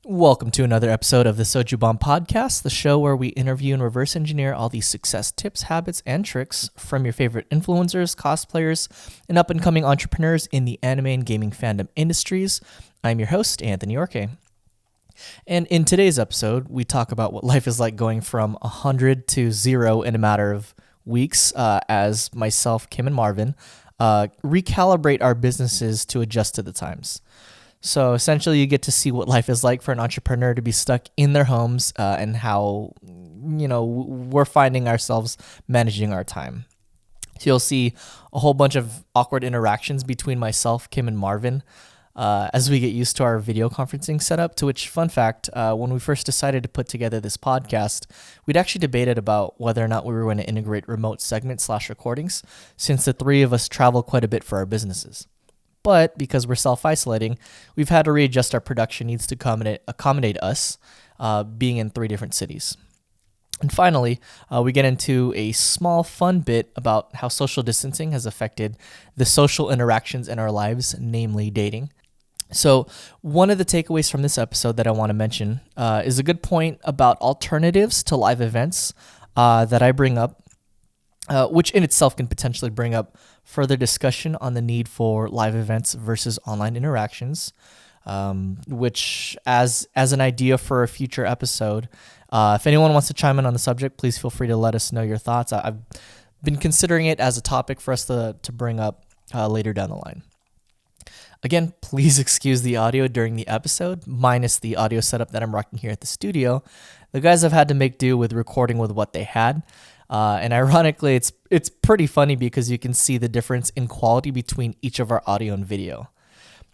Welcome to another episode of the Soju podcast, the show where we interview and reverse engineer all these success tips, habits, and tricks from your favorite influencers, cosplayers, and up-and-coming entrepreneurs in the anime and gaming fandom industries. I'm your host, Anthony Orke. And in today's episode, we talk about what life is like going from 100 to 0 in a matter of weeks as myself, Kim, and Marvin recalibrate our businesses to adjust to the times. So essentially, you get to see what life is like for an entrepreneur to be stuck in their homes and how, we're finding ourselves managing our time. So you'll see a whole bunch of awkward interactions between myself, Kim, and Marvin as we get used to our video conferencing setup, to which, fun fact, when we first decided to put together this podcast, we'd actually debated about whether or not we were going to integrate remote segments/recordings, since the three of us travel quite a bit for our businesses. But because we're self-isolating, we've had to readjust our production needs to accommodate us being in 3 different cities. And finally, we get into a small fun bit about how social distancing has affected the social interactions in our lives, namely dating. So one of the takeaways from this episode that I want to mention is a good point about alternatives to live events that I bring up, which in itself can potentially bring up further discussion on the need for live events versus online interactions, which as an idea for a future episode, if anyone wants to chime in on the subject, please feel free to let us know your thoughts. I've been considering it as a topic for us to bring up later down the line. Again, please excuse the audio during the episode, minus the audio setup that I'm rocking here at the studio. The guys have had to make do with recording with what they had. And ironically, it's pretty funny because you can see the difference in quality between each of our audio and video.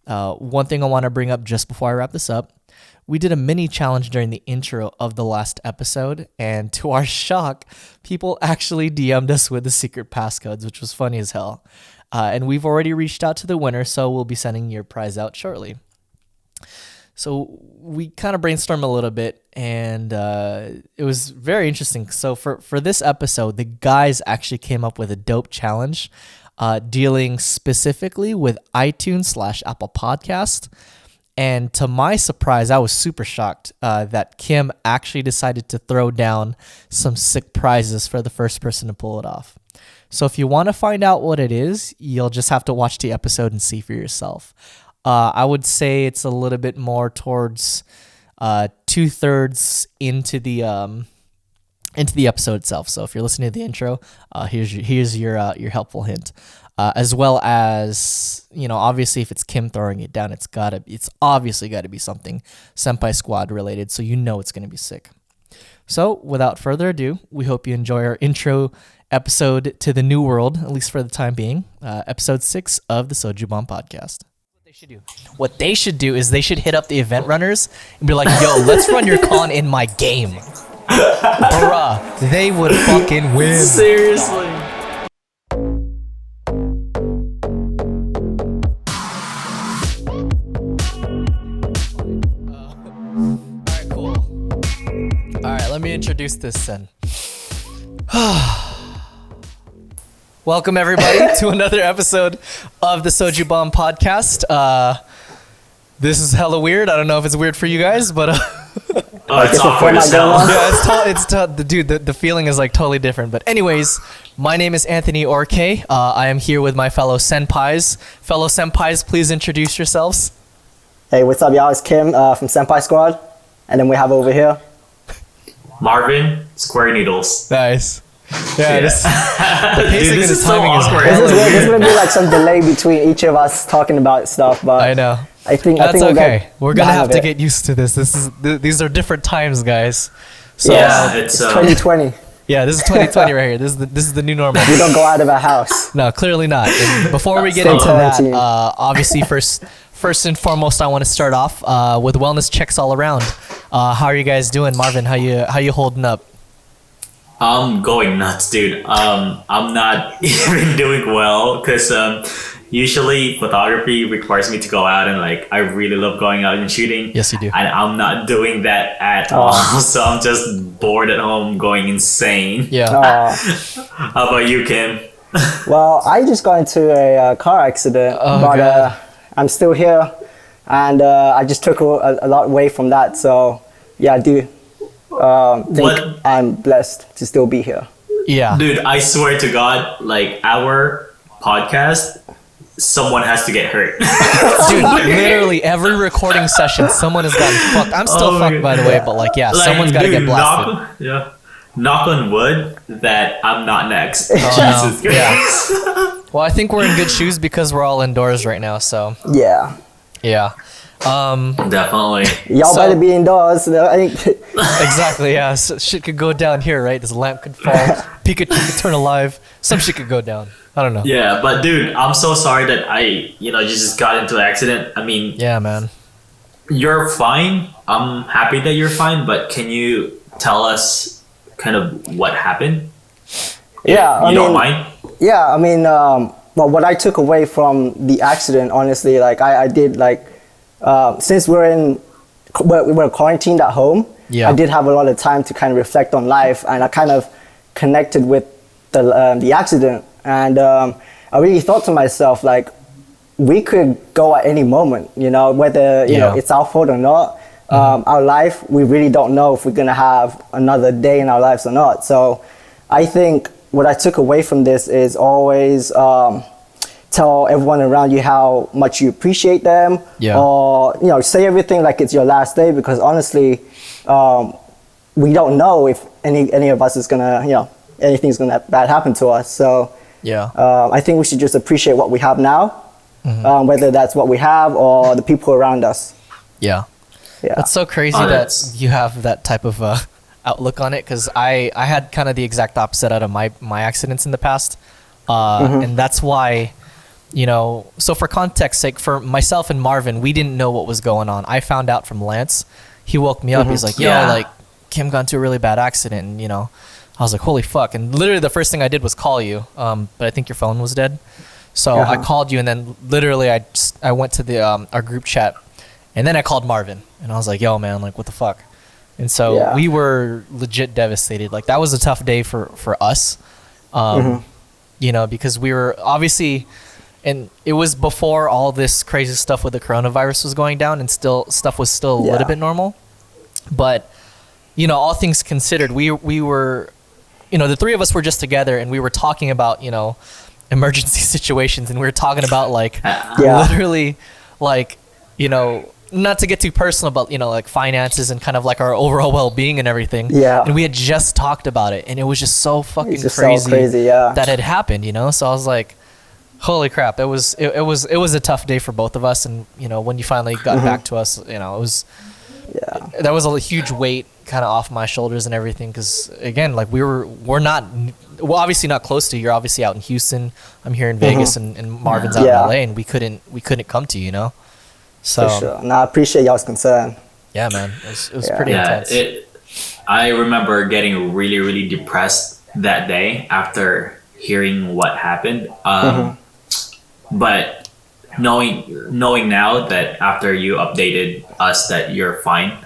One thing I want to bring up just before I wrap this up, we did a mini challenge during the intro of the last episode, and to our shock, people actually DM'd us with the secret passcodes, which was funny as hell. And we've already reached out to the winner, so we'll be sending your prize out shortly. So we kind of brainstormed a little bit, and it was very interesting. So for this episode, the guys actually came up with a dope challenge dealing specifically with iTunes/Apple Podcast. And to my surprise, I was super shocked that Kim actually decided to throw down some sick prizes for the first person to pull it off. So if you want to find out what it is, you'll just have to watch the episode and see for yourself. I would say it's a little bit more towards 2/3 into the episode itself. So if you're listening to the intro, here's your helpful hint. As well as, obviously if it's Kim throwing it down, it's obviously got to be something Senpai Squad related, so it's going to be sick. So without further ado, we hope you enjoy our intro episode to the new world, at least for the time being, episode 6 of the Soju podcast. What they should do is they should hit up the event runners and be like, yo, let's run your con in my game. Bruh, they would fucking win. Seriously. Alright, cool. Alright, let me introduce this then. Welcome, everybody, to another episode of the Soju podcast. This is hella weird. I don't know if it's weird for you guys, but It's awkward as hell. yeah, it's dude. The feeling is like totally different. But anyways, my name is Anthony Orke. I am here with my fellow senpais. Fellow senpais, please introduce yourselves. Hey, what's up, y'all? It's Kim from Senpai Squad. And then we have over here Marvin, Square Needles. Nice. Yeah, the pacing Dude, and the is so timing is awkward. This is weird. There's gonna be like some delay between each of us talking about stuff, but I know. I think That's okay. We're gonna have to it. get used to this. These are different times, guys. So Yeah, it's 2020. yeah, this is 2020 right here. This is the new normal. We don't go out of our house. No, clearly not. And before we get Stay into that, quarantined. obviously first and foremost, I want to start off with wellness checks all around. How are you guys doing, Marvin? How you holding up? I'm going nuts, dude. I'm not even doing well because usually photography requires me to go out, and like I really love going out and shooting. Yes, you do. And I'm not doing that at all. So I'm just bored at home, going insane. Yeah. How about you, Kim? Well, I just got into a car accident, Oh, but God. I'm still here. and I just took a lot away from that. So yeah, I do think I'm blessed to still be here. Yeah, dude, I swear to God, like our podcast, someone has to get hurt. dude, literally every recording session, someone has gotten fucked. I'm still fucked, by the way, but like, yeah, someone's got to get blasted. Knock on wood that I'm not next. Oh, Jesus no. Christ. Yeah. Well, I think we're in good shoes because we're all indoors right now. So Yeah. yeah. Definitely. Y'all better be indoors. I think Exactly, yeah. So shit could go down here, right? This lamp could fall. Pikachu could turn alive. Some shit could go down. I don't know. Yeah, but dude, I'm so sorry that I, just got into an accident. I mean, Yeah, man. you're fine. I'm happy that you're fine, but can you tell us kind of what happened? Yeah, You don't mind? Yeah, I mean, well, what I took away from the accident, honestly, like I did, like, since we're quarantined at home, Yeah. I did have a lot of time to kind of reflect on life, and I kind of connected with the accident, and I really thought to myself, like, we could go at any moment, whether you know it's our fault or not. Our life, we really don't know if we're gonna have another day in our lives or not. So, I think what I took away from this is always tell everyone around you how much you appreciate them, or say everything like it's your last day, because honestly, we don't know if any of us is gonna anything's gonna bad happen to us. So I think we should just appreciate what we have now, whether that's what we have or the people around us. Yeah. That's so crazy that you have that type of outlook on it, because I had kind of the exact opposite out of my accidents in the past, and that's why, so for context sake, for myself and Marvin, we didn't know what was going on. I found out from Lance. He woke me up. He's like, like Kim got into a really bad accident, and I was like, holy fuck. And literally the first thing I did was call you, but I think your phone was dead. So I called you, and then literally I went to the our group chat, and then I called Marvin, and I was like, yo, man, like, what the fuck? And so we were legit devastated. Like, that was a tough day for us, because we were obviously, and it was before all this crazy stuff with the coronavirus was going down, and stuff was still a little bit normal. But, all things considered, we were, the three of us were just together, and we were talking about, emergency situations, and we were talking about like literally like, not to get too personal, but like finances and kind of like our overall well-being and everything. Yeah. And we had just talked about it, and it was just so fucking crazy, that had happened, So I was like, holy crap, it was a tough day for both of us. And when you finally got back to us, it was that was a huge weight kind of off my shoulders and everything, because again, like we're not, well, obviously not close to you. You're obviously out in Houston, I'm here in Vegas, and Marvin's out in LA, and we couldn't come to you, so for sure. No, I appreciate y'all's concern. Yeah, man, it was pretty intense. I remember getting really, really depressed that day after hearing what happened. But knowing now that after you updated us that you're fine,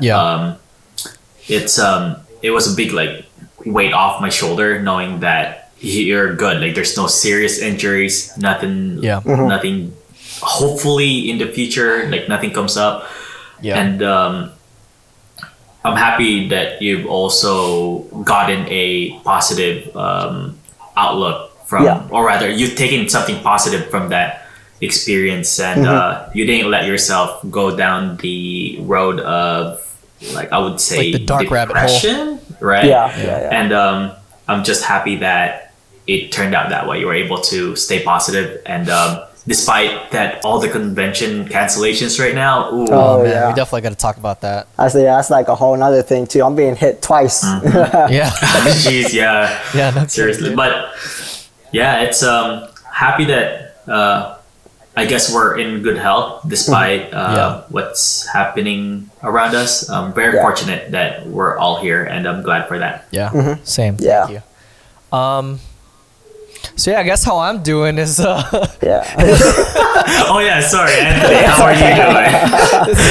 it was a big like weight off my shoulder, knowing that you're good. Like, there's no serious injuries, nothing, nothing. Hopefully in the future, like, nothing comes up. And I'm happy that you've also gotten a positive outlook from, or rather, you've taken something positive from that experience, and you didn't let yourself go down the road of, like, I would say, like the dark rabbit hole, right? And I'm just happy that it turned out that way. You were able to stay positive, and despite that, all the convention cancellations right now. Ooh. Oh man, we definitely got to talk about that. I say that's like a whole nother thing too. I'm being hit twice. Jeez, no, seriously. But yeah, it's happy that I guess we're in good health despite what's happening around us. I'm very fortunate that we're all here, and I'm glad for that. Same. Thank you. So I guess how I'm doing is oh yeah, sorry, Anthony, how are you doing?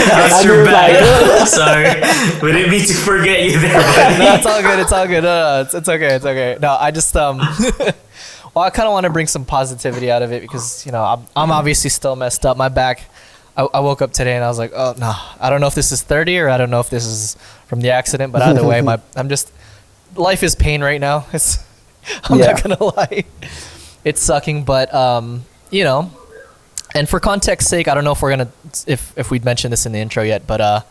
How's your back? Sorry, we didn't mean to forget you there, buddy. No, it's all good. No, it's okay. No, I just well, I kind of want to bring some positivity out of it, because I'm obviously still messed up. My back, I woke up today and I was like, oh no, I don't know if this is 30 or I don't know if this is from the accident, but either way, life is pain right now. I'm not gonna lie, it's sucking, but you know, and for context's sake, I don't know if we'd mentioned this in the intro yet, but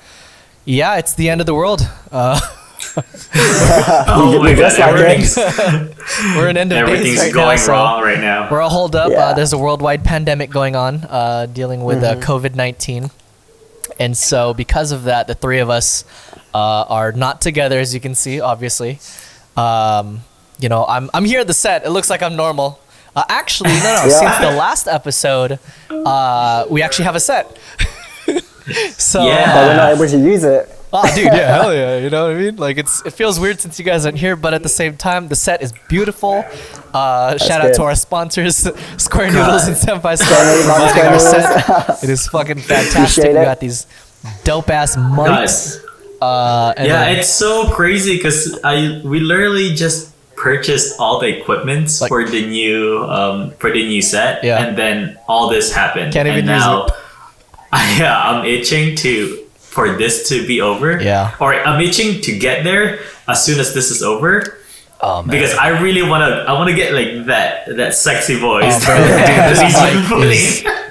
yeah, it's the end of the world. Oh my god, we're in end of days right going now, wrong right now. We're all holed up. There's a worldwide pandemic going on, dealing with COVID-19, and so because of that, the three of us are not together, as you can see, obviously. You know, I'm here at the set. It looks like I'm normal. Actually, no. Since the last episode, we actually have a set. So but we're not able to use it. Oh, dude, yeah, hell yeah, you know what I mean? Like, it feels weird since you guys aren't here, but at the same time, the set is beautiful. Shout out to our sponsors, Square Noodles and Senpai Square for providing our set. It is fucking fantastic. We got these dope-ass mics. It's so crazy because we literally just purchased all the equipment for the new set, and then all this happened. Can't even use it. I'm itching for this to be over. Yeah. Or I'm itching to get there as soon as this is over. Oh man. Because I really wanna get like that sexy voice. Oh, bro,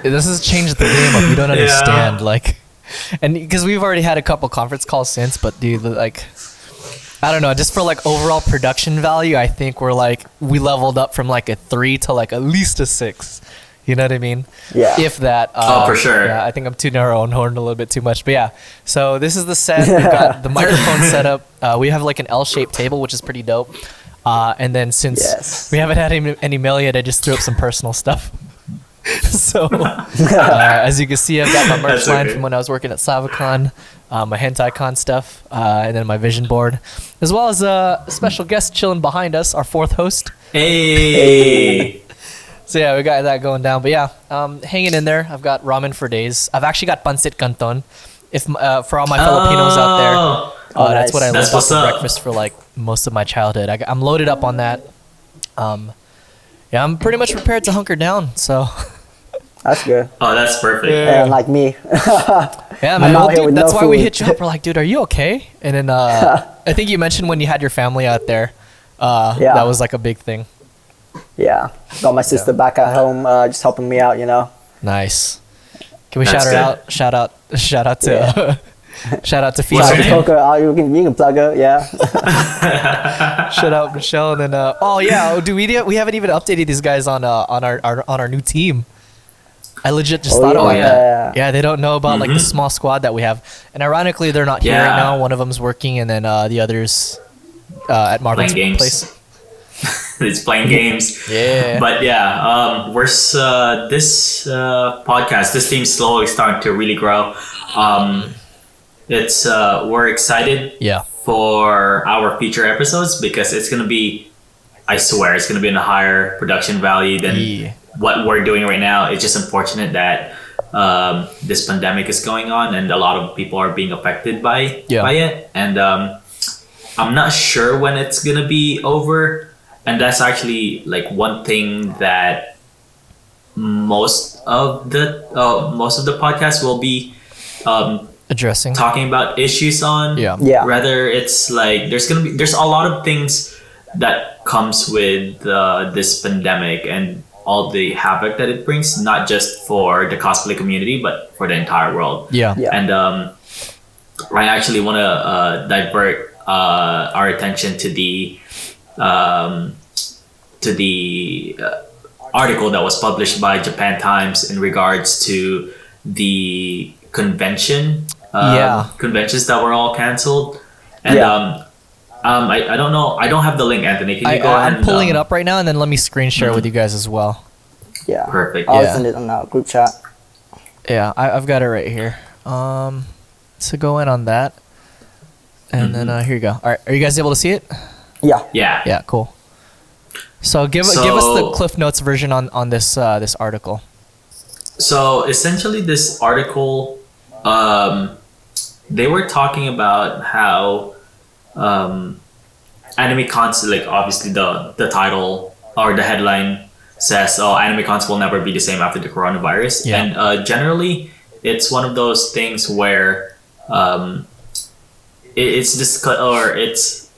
dude, this has changed the game up. You don't understand. Like, and because we've already had a couple conference calls since, but dude, like, I don't know, just for like overall production value, I think we leveled up from like a 3 to like at least a 6. You know what I mean? Yeah. If that. For sure. Yeah, I think I'm tooting our own horn a little bit too much. But yeah, so this is the set. We've got the microphone set up. We have like an L-shaped table, which is pretty dope. And then since we haven't had any mail yet, I just threw up some personal stuff. So as you can see, I've got my merch line from when I was working at Sakuracon, my HentaiCon stuff, and then my vision board, as well as a special guest chilling behind us, our fourth host. Hey. So yeah, we got that going down. But yeah, hanging in there. I've got ramen for days. I've actually got pancit canton. If for all my Filipinos out there, that's what I lived off for breakfast for like most of my childhood. I'm loaded up on that. Yeah, I'm pretty much prepared to hunker down. So that's good. Oh, that's perfect. Yeah, like me. Yeah, man. Well, dude, that's why we hit you up. We're like, dude, are you okay? And then I think you mentioned when you had your family out there. That was like a big thing. Yeah, got my sister back at home, just helping me out, you know. Nice. Can we shout her out? Shout out to shout out to Fee. You can plug her, yeah. Shout out Michelle, and then we haven't even updated these guys on our new team. I legit just thought about that. Yeah, they don't know about like the small squad that we have, and ironically, they're not here right now. One of them's working, and then the others at Marvin's place. It's playing games. Yeah. But we're this podcast, this team's slowly starting to really grow. We're excited for our future episodes because it's gonna be, I swear, it's gonna be in a higher production value than what we're doing right now. It's just unfortunate that this pandemic is going on and a lot of people are being affected by it. And I'm not sure when it's gonna be over. And that's actually like one thing that most of the podcast will be addressing, talking about issues on. Yeah. Rather, it's like there's a lot of things that comes with this pandemic and all the havoc that it brings, not just for the cosplay community, but for the entire world. Yeah. And I actually want to divert our attention to the article that was published by Japan Times in regards to the conventions that were all canceled. And I don't know, I don't have the link, Anthony. Can you go ahead? I'm pulling it up right now, and then let me screen share with you guys as well. Yeah, perfect. I'll send it on the group chat. Yeah, I've got it right here. So go in on that, and then here you go. All right, are you guys able to see it? Yeah, cool. So give us the Cliff Notes version on this this article. So essentially, this article, they were talking about how anime cons, like obviously the title or the headline says, "Oh, anime cons will never be the same after the coronavirus," and generally it's one of those things where it's just, or it's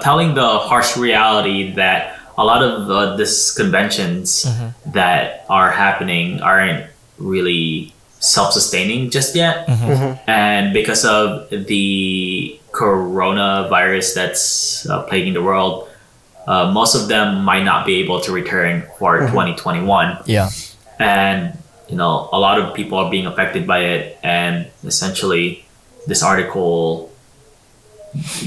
telling the harsh reality that a lot of these conventions that are happening aren't really self-sustaining just yet. And because of the coronavirus that's plaguing the world, most of them might not be able to return for 2021. Yeah. And, you know, a lot of people are being affected by it. And essentially, this article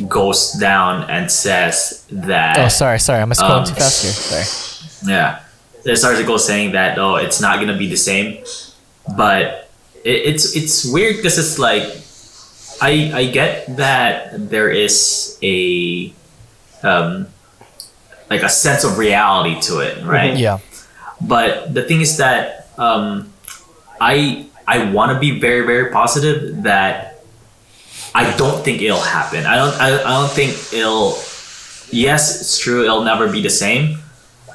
goes down and says that... Oh, sorry. I must go too fast here. Sorry. Yeah. This article saying that, oh, it's not going to be the same. But it's weird because it's like, I get that there is a like a sense of reality to it, right? Yeah. But the thing is that I want to be very, very positive that I don't think it'll happen. I don't think it'll. Yes, it's true. It'll never be the same,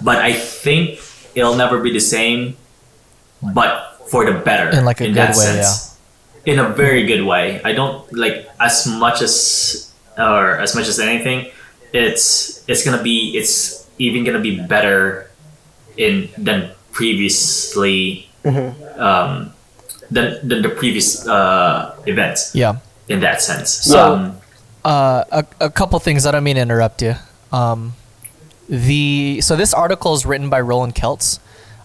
but I think it'll never be the same, but for the better. In like a good way, sense. Yeah. In a very good way. I don't like as much as anything. It's even gonna be better than previously than the previous events. Yeah. In that sense. So a couple things. I don't mean to interrupt you. So this article is written by Roland Keltz.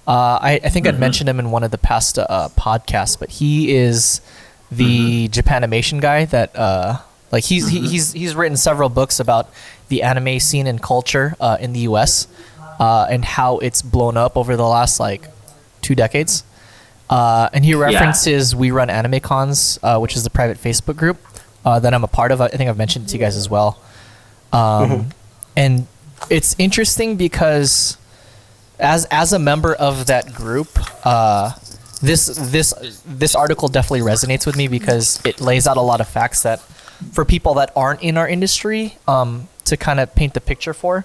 I think I'd mentioned him in one of the past podcasts, but he is the Japanimation guy that like he's written several books about the anime scene and culture in the US and how it's blown up over the last like 2 decades. And he references We Run Anime Cons, which is the private Facebook group that I'm a part of. I think I've mentioned it to you guys as well. And it's interesting because as a member of that group, this article definitely resonates with me because it lays out a lot of facts that for people that aren't in our industry to kind of paint the picture for.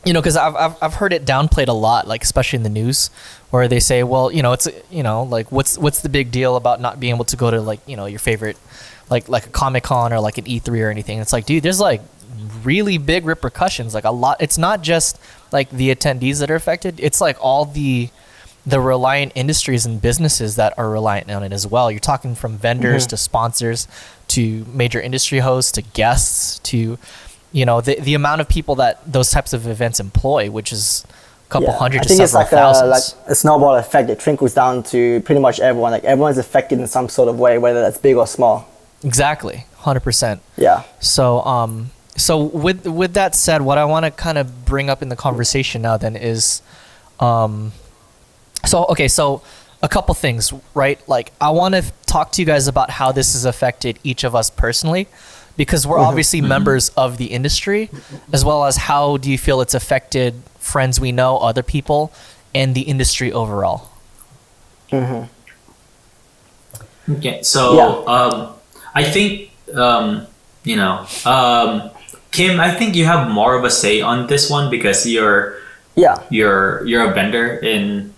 You know, because I've heard it downplayed a lot, like especially in the news, where they say, well, you know, it's, you know, like what's the big deal about not being able to go to like, you know, your favorite, like a Comic-Con or like an E3 or anything. It's like, dude, there's like really big repercussions, like a lot. It's not just like the attendees that are affected. It's like all the reliant industries and businesses that are reliant on it as well. You're talking from vendors to sponsors to major industry hosts to guests to, you know, the amount of people that those types of events employ, which is a couple hundred to several thousands. Like a snowball effect. It trickles down to pretty much everyone. Like everyone's affected in some sort of way, whether that's big or small. Exactly, 100%. Yeah. So so with that said, what I want to kind of bring up in the conversation now then is, so a couple things, right? Like I want to talk to you guys about how this has affected each of us personally, because we're obviously members of the industry, as well as how do you feel it's affected friends we know, other people, and the industry overall. Okay, so I think you know, Kim, I think you have more of a say on this one because you're a vendor in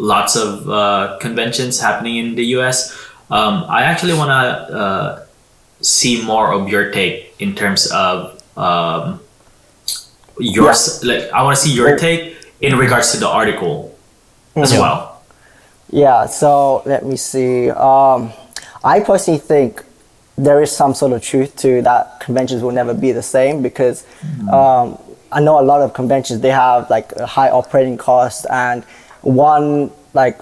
lots of conventions happening in the US. I actually want to see more of your take in terms of yours. Like I want to see your take in regards to the article as well. Yeah. So let me see. I personally think there is some sort of truth to that. Conventions will never be the same because I know a lot of conventions, they have like a high operating cost, and one like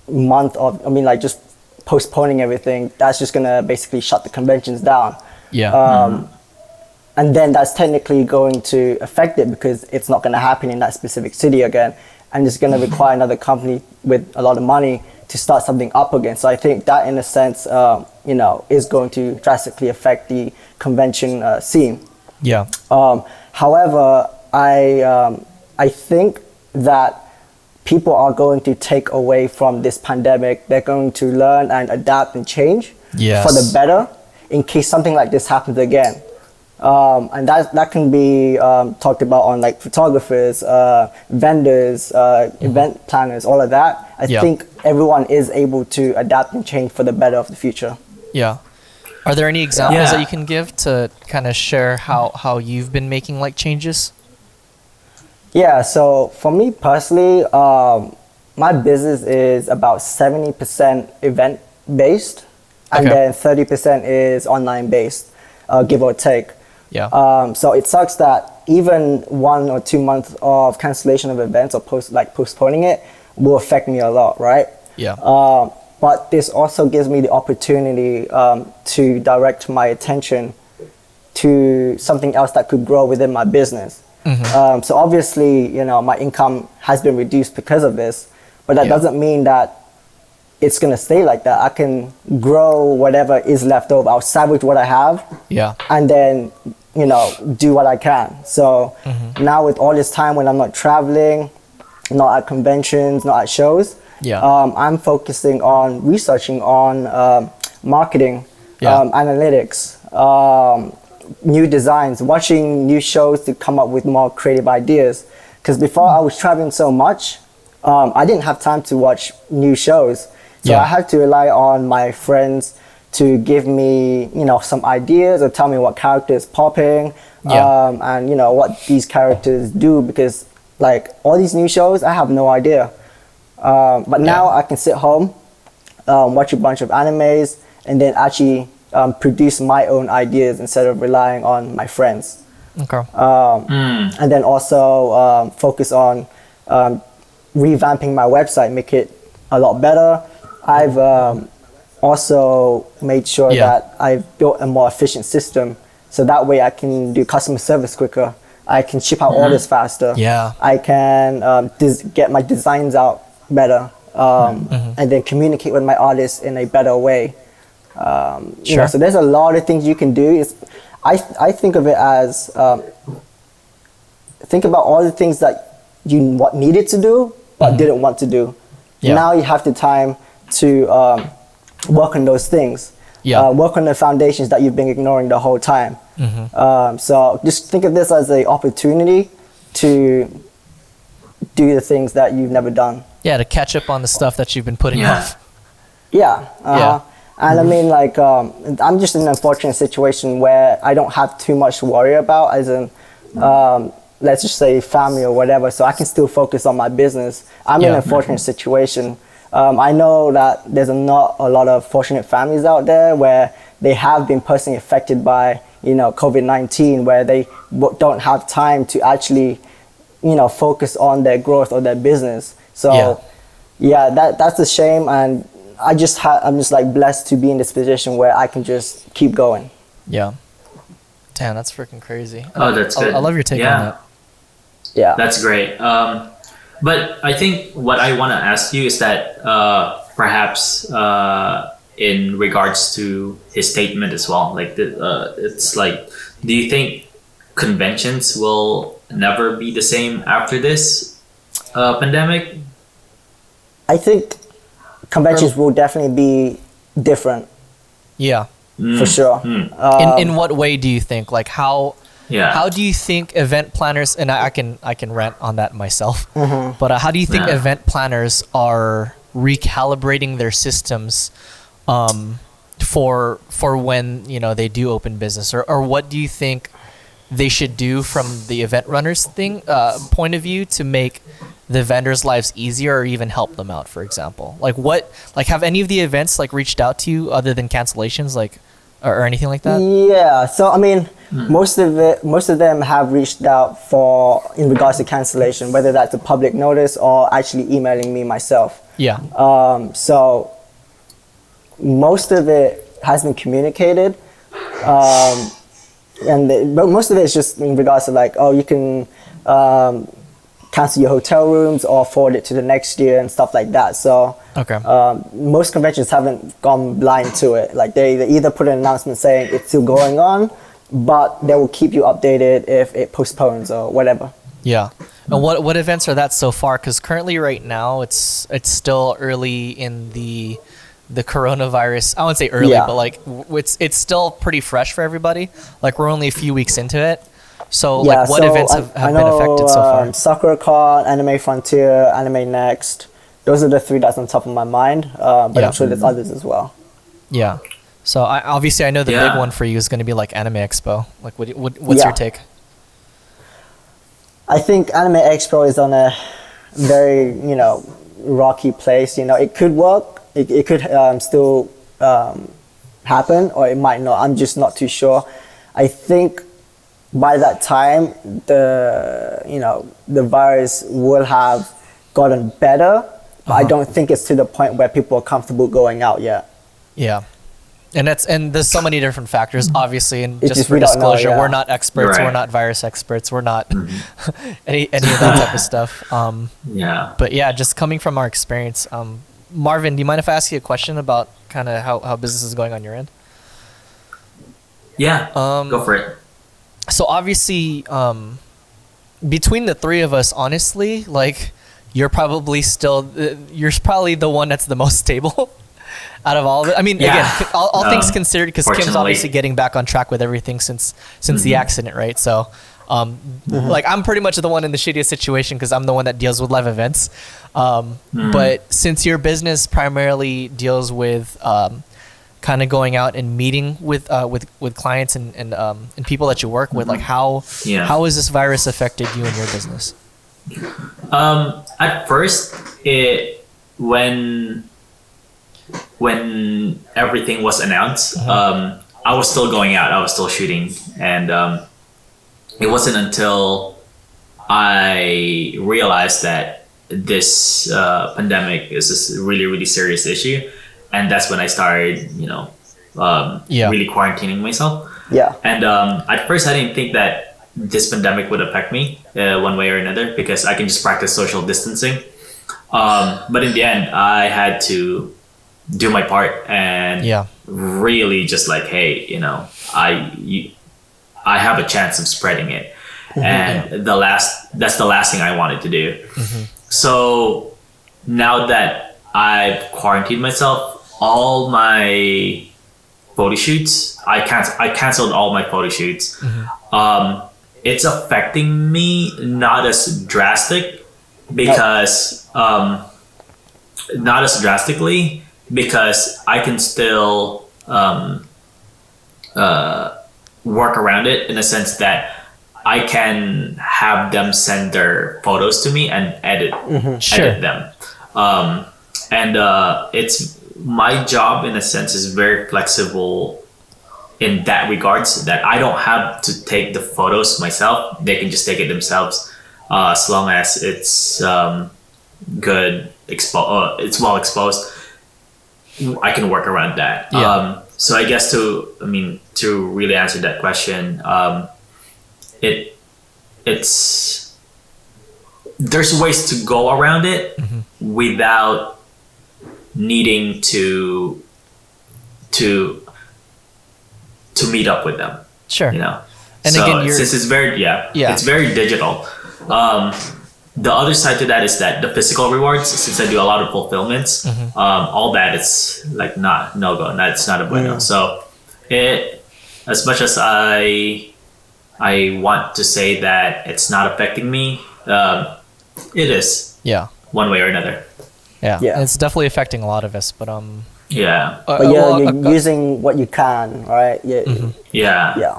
month of, just postponing everything, that's just gonna basically shut the conventions down. And then that's technically going to affect it because it's not gonna happen in that specific city again, and it's gonna require another company with a lot of money to start something up again. So I think that in a sense, is going to drastically affect the convention scene. However, I think that people are going to take away from this pandemic. They're going to learn and adapt and change for the better in case something like this happens again. And that can be talked about on like photographers, vendors, event planners, all of that. I think everyone is able to adapt and change for the better of the future. Yeah. Are there any examples that you can give to kind of share how you've been making like changes? Yeah, so for me personally, my business is about 70% event based, and then 30% is online based, give or take. Yeah. So it sucks that even 1 or 2 months of cancellation of events or postponing it will affect me a lot, right? Yeah. But this also gives me the opportunity to direct my attention to something else that could grow within my business. Mm-hmm. So obviously, you know, my income has been reduced because of this, but that doesn't mean that it's going to stay like that. I can grow whatever is left over. I'll salvage what I have, and then, you know, do what I can. So now with all this time when I'm not traveling, not at conventions, not at shows, I'm focusing on researching on marketing, analytics, new designs, watching new shows to come up with more creative ideas. Because before I was traveling so much, I didn't have time to watch new shows. So I had to rely on my friends to give me, you know, some ideas or tell me what character is popping, and, you know, what these characters do, because like all these new shows, I have no idea. But now I can sit home, watch a bunch of animes, and then actually produce my own ideas instead of relying on my friends. Okay. And then also focus on revamping my website, make it a lot better. I've also made sure that I've built a more efficient system, so that way I can do customer service quicker. I can ship out orders faster. Yeah. I can get my designs out better, and then communicate with my artists in a better way. You know, so there's a lot of things you can do. I think of it as think about all the things that you needed to do but didn't want to do. Now you have the time to work on those things. Work on the foundations that you've been ignoring the whole time. So just think of this as an opportunity to do the things that you've never done. Yeah, to catch up on the stuff that you've been putting off. And I mean, like, I'm just in an unfortunate situation where I don't have too much to worry about, as in, let's just say family or whatever, so I can still focus on my business. I'm in an unfortunate situation. I know that there's not a lot of fortunate families out there where they have been personally affected by, you know, COVID-19, where they don't have time to actually, you know, focus on their growth or their business. So that's a shame, and I'm just like blessed to be in this position where I can just keep going. Yeah. Damn, that's freaking crazy. Oh, that's good. I love your take on that. Yeah. That's great. But I think what I want to ask you is that perhaps in regards to his statement as well, like it's like, do you think conventions will never be the same after this pandemic? I think conventions will definitely be different. Yeah. For sure. In what way do you think? Like how do you think event planners, and I can rant on that myself, but how do you think event planners are recalibrating their systems for when, you know, they do open business, or what do you think they should do from the event runners point of view to make the vendors' lives easier or even help them out, for example? Like have any of the events like reached out to you other than cancellations, like or anything like that? Yeah, so I mean, most of them have reached out in regards to cancellation, whether that's a public notice or actually emailing me myself. Yeah. So most of it has been communicated, but most of it is just in regards to like, oh, you can cancel your hotel rooms or forward it to the next year and stuff like that. So most conventions haven't gone blind to it. Like they either put an announcement saying it's still going on, but they will keep you updated if it postpones or whatever. Yeah. And what events are that so far? Because currently right now it's still early in the the coronavirus. I wouldn't say early, Yeah. but like it's still pretty fresh for everybody. Like we're only a few weeks into it. So Yeah, like what so events have been affected so far? Sakuracon, Anime Frontier, Anime Next. Those are the three that's on top of my mind. But Yeah. I'm sure there's others as well. Yeah. So obviously I know the big one for you is going to be like Anime Expo. Like what's your take? I think Anime Expo is on a very, rocky place. It could work. It could still happen, or it might not. I'm just not too sure. I think by that time, the virus will have gotten better, but I don't think it's to the point where people are comfortable going out yet. Yeah. And there's so many different factors, obviously, and just for we don't know, disclosure, we're not experts, Right. we're not virus experts, we're not any of that type of stuff. Yeah. But yeah, just coming from our experience, Marvin, do you mind if I ask you a question about kind of how business is going on your end? Yeah. Go for it. So obviously, between the three of us, honestly, like you're probably the one that's the most stable. Out of all of it, I mean, again, all things considered, because Kim's obviously getting back on track with everything since the accident, right? So, like, I'm pretty much the one in the shittiest situation because I'm the one that deals with live events. But since your business primarily deals with kind of going out and meeting with clients and people that you work with, like how has this virus affected you and your business? At first, when everything was announced, I was still going out, I was still shooting, and it wasn't until I realized that this pandemic is a really, really serious issue, and that's when I started, really quarantining myself. Yeah. And at first, I didn't think that this pandemic would affect me one way or another because I can just practice social distancing. But in the end, I had to do my part and really just like, hey, I have a chance of spreading it, and that's the last thing I wanted to do. So now that I've quarantined myself, all my photo shoots, I canceled all my photo shoots. It's affecting me not as drastic because not as drastically because I can still work around it in a sense that I can have them send their photos to me and edit them. And it's my job in a sense is very flexible in that regards, that I don't have to take the photos myself. They can just take it themselves as long as it's good, it's well exposed. I can work around that. So I guess to really answer that question, it's there's ways to go around it without needing to meet up with them. Sure. And so again, since it's very it's very digital. The other side to that is that the physical rewards, since I do a lot of fulfillments, all that it's like no go. That's not a bueno. So as much as I want to say that it's not affecting me, it is. Yeah. One way or another. Yeah. And it's definitely affecting a lot of us, but but you're using what you can, right? Yeah.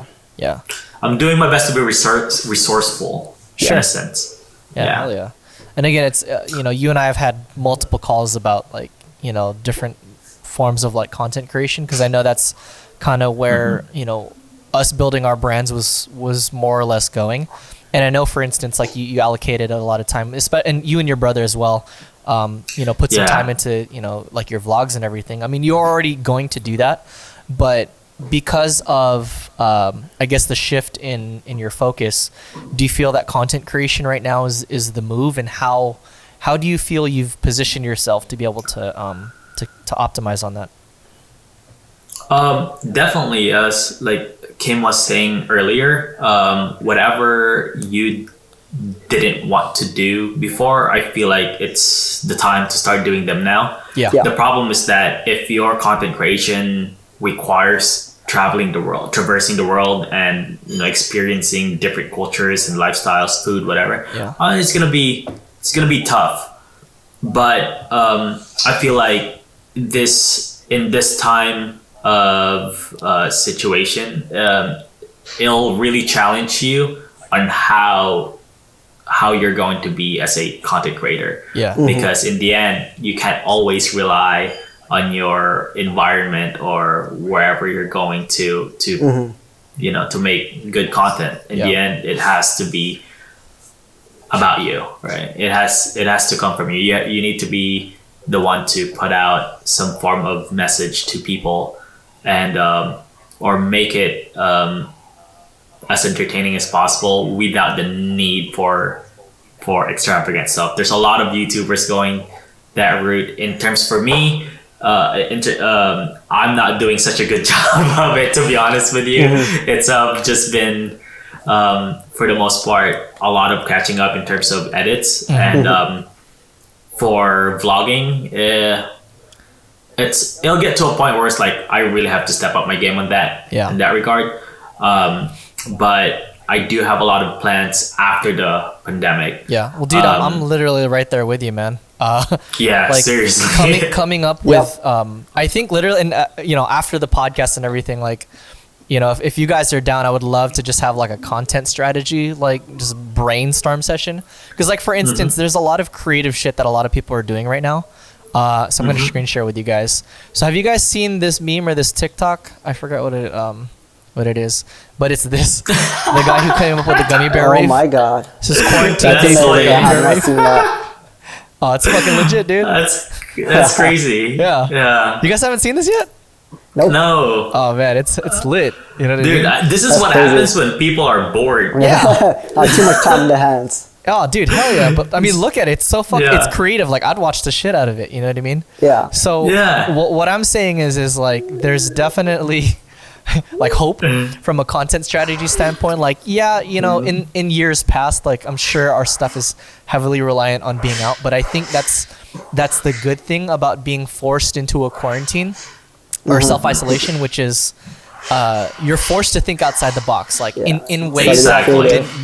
I'm doing my best to be resourceful in a sense. Hell yeah. And again, it's you and I have had multiple calls about like different forms of like content creation, because I know that's kind of where us building our brands was more or less going. And I know, for instance, like you allocated a lot of time, and you and your brother as well, put some time into like your vlogs and everything. I mean, you're already going to do that, but because of I guess the shift in your focus, do you feel that content creation right now is the move, and how do you feel you've positioned yourself to be able to optimize on that? Definitely, as like Kim was saying earlier, whatever you didn't want to do before, I feel like it's the time to start doing them now. Yeah. The problem is that if your content creation requires traversing the world, and experiencing different cultures and lifestyles, food, whatever, it's gonna be tough. But I feel like in this time of situation, it'll really challenge you on how you're going to be as a content creator. Yeah. Because in the end, you can't always rely on your environment or wherever you're going to to make good content. In the end, it has to be about you, right? It has to come from you. You need to be the one to put out some form of message to people, and or make it as entertaining as possible without the need for extravagant stuff. There's a lot of YouTubers going that route. In terms, for me, I'm not doing such a good job of it, to be honest with you. It's just been for the most part a lot of catching up in terms of edits, and for vlogging, it'll get to a point where it's like I really have to step up my game on that in that regard. But I do have a lot of plans after the pandemic. Yeah. Well, dude, I'm literally right there with you, man. Seriously. coming up with, I think literally, and after the podcast and everything, like, if you guys are down, I would love to just have like a content strategy, like just brainstorm session. Because like, for instance, there's a lot of creative shit that a lot of people are doing right now. So I'm going to screen share with you guys. So have you guys seen this meme or this TikTok? I forgot what it is, but it's this, the guy who came up with the gummy bear rave. Oh my God. This is quarantine. Oh, it's fucking legit, dude. That's crazy. Yeah. You guys haven't seen this yet? Nope. No. Oh man, it's lit. You know what dude, I mean? This is what happens when people are bored. Yeah. Too much time in their hands. Oh, dude, hell yeah. But I mean, look at it. It's so fucking, it's creative. Like, I'd watch the shit out of it. You know what I mean? Yeah. So what I'm saying is like, there's definitely like hope from a content strategy standpoint. Like, in years past, like, I'm sure our stuff is heavily reliant on being out, but I think that's the good thing about being forced into a quarantine or self-isolation, which is you're forced to think outside the box, like in ways that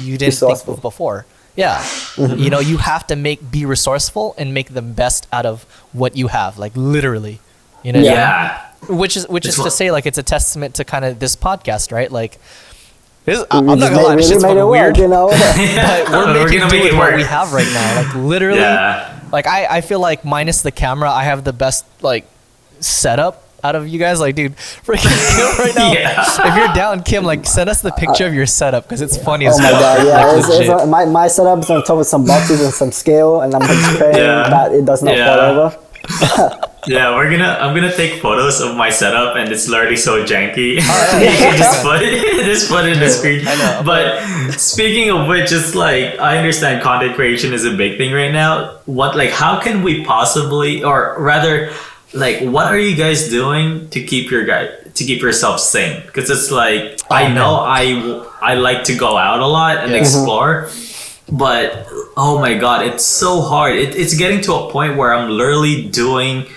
you didn't think of before. Yeah. You have to be resourceful and make the best out of what you have, like literally, you know? Yeah. Which is to say, like, it's a testament to kind of this podcast, right? Like, I'm not gonna lie, this shit's fucking weird, but we're making do with what we have right now. Like, literally, like, I feel like minus the camera, I have the best, like, setup out of you guys. Like, dude, freaking Kim right now. If you're down, Kim, like, send us the picture of your setup, because it's funny as fuck. Oh my God, yeah. My setup is on top of some boxes and some scale, and I'm just praying that it does not fall over. I'm gonna take photos of my setup, and it's literally so janky. You can just put it in the screen. I know. But speaking of which, it's like, I understand content creation is a big thing right now. How can we possibly, or rather, like, what are you guys doing to keep yourself sane? Because it's like, I like to go out a lot and explore. But oh my God, it's so hard. It's getting to a point where I'm literally doing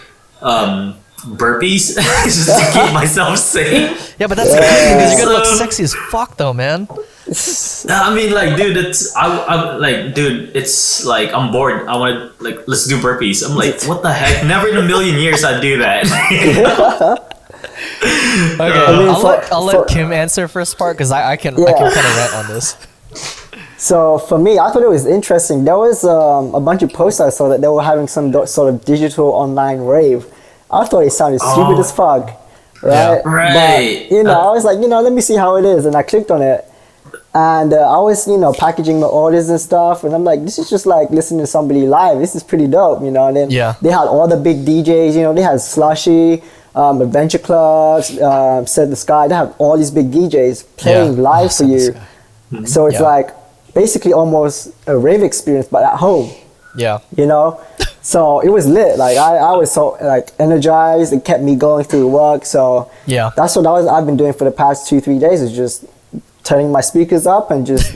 burpees just to keep myself sane. Yeah, but that's the thing, because you're gonna look sexy as fuck, though, man. I mean, like, dude, it's like, I'm bored. I want to, like, let's do burpees. I'm like, what the heck? Never in a million years I'd do that. Okay, I'll let Kim answer first part, because I can kind of rant on this. So for me, I thought it was interesting. There was a bunch of posts I saw that they were having some sort of digital online rave. I thought it sounded stupid as fuck, right? Yeah, right. But, I was like, let me see how it is. And I clicked on it. And I was, packaging my orders and stuff. And I'm like, this is just like listening to somebody live. This is pretty dope, And then they had all the big DJs, they had Slushy, Adventure Clubs, Set the Sky. They have all these big DJs playing live for you. So it's like basically almost a rave experience, but at home. Yeah. So it was lit. Like, I was so, like, energized. It kept me going through work. So that's what I've been doing for the past 2-3 days, is just turning my speakers up and just,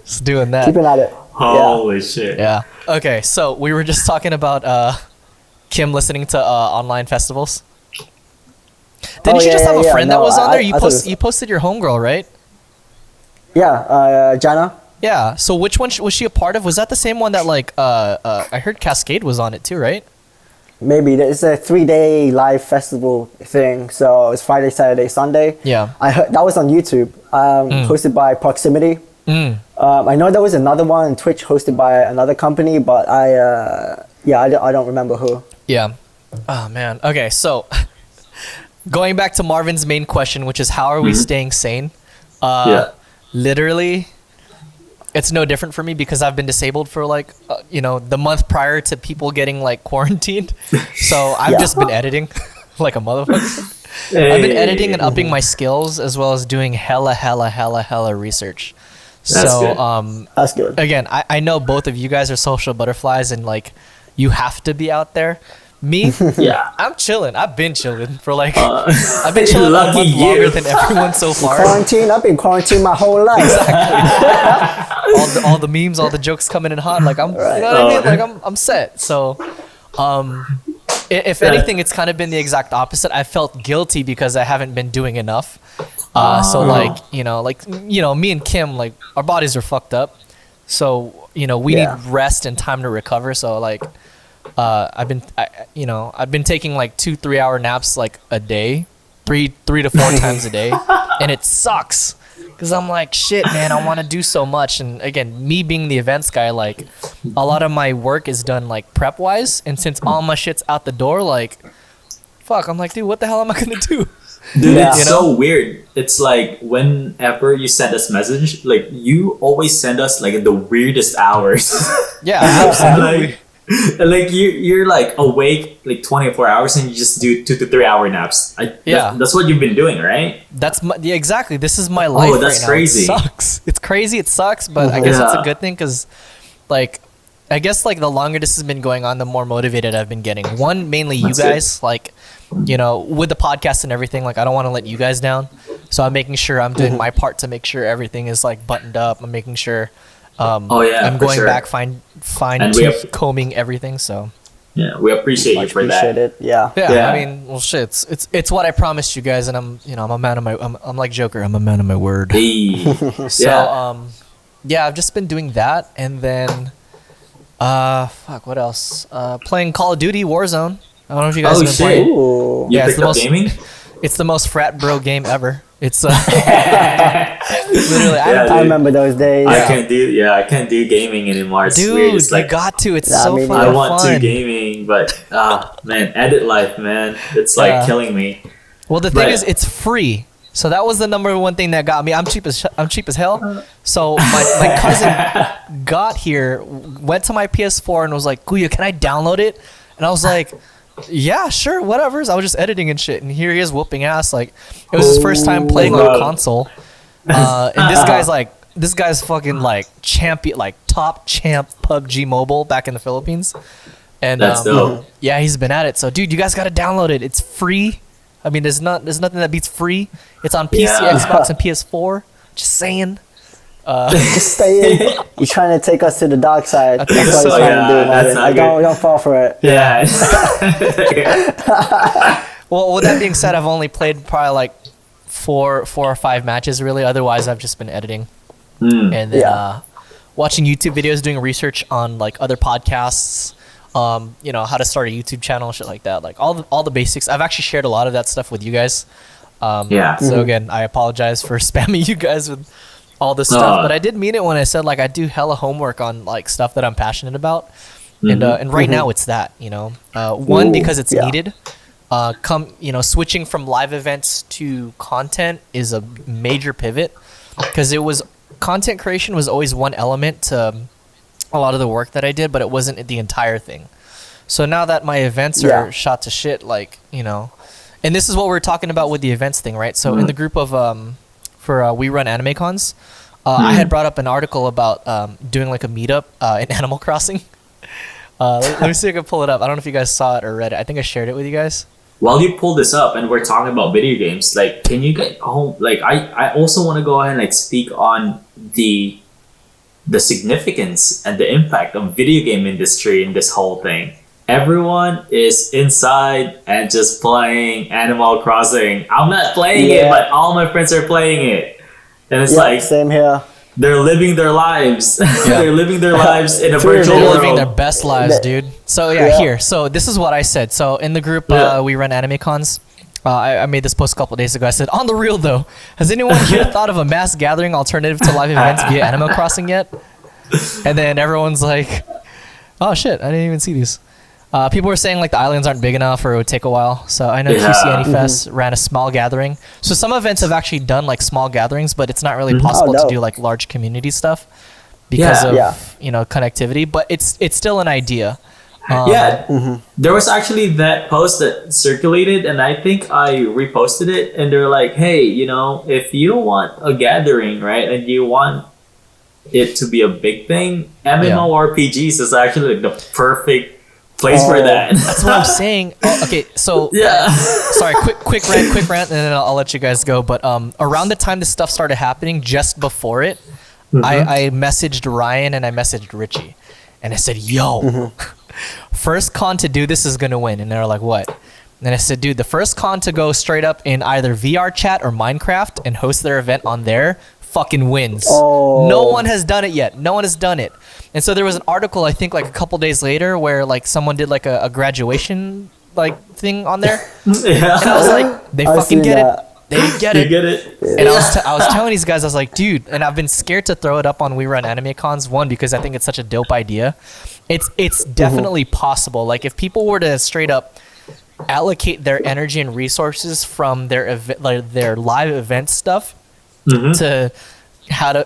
Just doing that. Keeping at it. Holy shit. Yeah. Okay, so we were just talking about Kim listening to online festivals. Didn't you just have a friend that was on there? You posted your homegirl, right? Yeah, Jana. Yeah. So which one was she a part of? Was that the same one that like I heard Cascade was on it too, right? Maybe it's a 3-day live festival thing. So it's Friday, Saturday, Sunday. Yeah. I heard that was on YouTube, hosted by Proximity. I know there was another one on Twitch hosted by another company, but I don't remember who. Yeah. Oh man. Okay, so going back to Marvin's main question, which is how are we staying sane? Literally, it's no different for me because I've been disabled for like the month prior to people getting like quarantined. So I've just been editing like a motherfucker. I've been editing and upping my skills as well as doing hella research. That's good. Again, I know both of you guys are social butterflies and like you have to be out there. Me, I'm chilling. I've been chilling for like I've been chilling a month longer than everyone so far. Quarantine. I've been quarantined my whole life. Exactly. all the memes, all the jokes coming in hot. Like I'm, you know what I mean? Like I'm set. So, if anything, it's kind of been the exact opposite. I felt guilty because I haven't been doing enough. So like me and Kim, like our bodies are fucked up. So we need rest and time to recover. So like. I've been taking like 2-3 hour naps like a day, three to 4 times a day, and it sucks because I'm like, shit, man, I want to do so much. And again, me being the events guy, like a lot of my work is done like prep wise, and since all my shit's out the door, like, fuck, I'm like, dude, what the hell am I gonna do? Dude, it's so weird. It's like whenever you send us message, like you always send us like the weirdest hours. Yeah, absolutely. Like you're like awake like 24 hours and you just do 2 to 3 hour naps. That's what you've been doing, right? That's exactly. This is my life. That's right crazy. Now. It sucks. It's crazy. It sucks, but I guess it's a good thing because, like, I guess like the longer this has been going on, the more motivated I've been getting. One, mainly you guys, like, with the podcast and everything. Like, I don't want to let you guys down, so I'm making sure I'm doing my part to make sure everything is like buttoned up. I'm making sure. I'm going back fine tooth combing everything. So we appreciate you for that. It. Yeah. I mean, well, shit. It's what I promised you guys, and I'm a man of my. I'm like Joker. I'm a man of my word. So I've just been doing that, and then what else? Playing Call of Duty Warzone. I don't know if you guys have been playing. Ooh. You picked up gaming? It's the most frat bro game ever. It's literally. I remember those days. I can't do gaming anymore. It's dude, weird. It's you got to. It's so fun. I want to gaming, but man, edit life, man, it's like killing me. Well, the thing is, it's free. So that was the number one thing that got me. I'm cheap as hell. So my cousin got here, went to my PS4 and was like, "Kuya, can I download it?" And I was like, yeah, sure, whatever. So I was just editing and shit, and here he is whooping ass. Like, it was his first time playing on a console. And this guy's fucking like champion, like top champ PUBG Mobile back in the Philippines. And that's dope. Yeah, he's been at it. So dude, you guys gotta download it. It's free. I mean, there's nothing that beats free. It's on PC, Xbox, and PS4. Just saying. Just stay in. You're trying to take us to the dark side. That's what he's trying to do. Don't fall for it. Yeah. Well, with that being said, I've only played probably like four or five matches really. Otherwise, I've just been editing and then watching YouTube videos, doing research on like other podcasts. How to start a YouTube channel, shit like that. Like all the basics. I've actually shared a lot of that stuff with you guys. So again, I apologize for spamming you guys with all this stuff, but I did mean it when I said like I do hella homework on like stuff that I'm passionate about, and right now it's that one because it's needed. Switching from live events to content is a major pivot because content creation was always one element to a lot of the work that I did, but it wasn't the entire thing. So now that my events are shot to shit, like and this is what we're talking about with the events thing, right? So in the group of We Run Anime Cons, I had brought up an article about doing like a meetup in Animal Crossing. Let me see if I can pull it up. I don't know if you guys saw it or read it. I think I shared it with you guys. While you pull this up and we're talking about video games, like, can you get home? Like, I also want to go ahead and like speak on the the significance and the impact of video game industry in this whole thing. Everyone is inside and just playing Animal Crossing. I'm not playing it, but all my friends are playing it. And it's like, same here. They're living their lives. They're living their lives in a virtual world. They're living their best lives, dude. So here. So this is what I said. So in the group, we run anime cons. I made this post a couple of days ago. I said, on the real though, has anyone here thought of a mass gathering alternative to live events via Animal Crossing yet? And then everyone's like, oh shit, I didn't even see these. People were saying like the islands aren't big enough or it would take a while. So I know QC Anifest ran a small gathering. So some events have actually done like small gatherings, but it's not really possible to do like large community stuff because of connectivity. But it's still an idea. There was actually that post that circulated, and I think I reposted it. And they're like, "Hey, if you want a gathering, right, and you want it to be a big thing, MMORPGs is actually like the perfect place for that." That's what I'm saying. Okay, so sorry, quick rant, and then I'll let you guys go. But around the time this stuff started happening, just before it, I messaged Ryan and I messaged Richie, and I said, "Yo, first con to do this is gonna win." And they're like, "What?" And I said, "Dude, the first con to go straight up in either VR chat or Minecraft and host their event on there fucking wins. No one has done it yet. No one has done it." And so there was an article, I think like a couple days later, where like someone did like a graduation like thing on there. And I was like, they fucking get it. They get it. Get it. And I was telling these guys, I was like, dude, and I've been scared to throw it up on We Run Anime Cons, one, because I think it's such a dope idea. It's definitely possible. Like if people were to straight up allocate their energy and resources from their their live event stuff to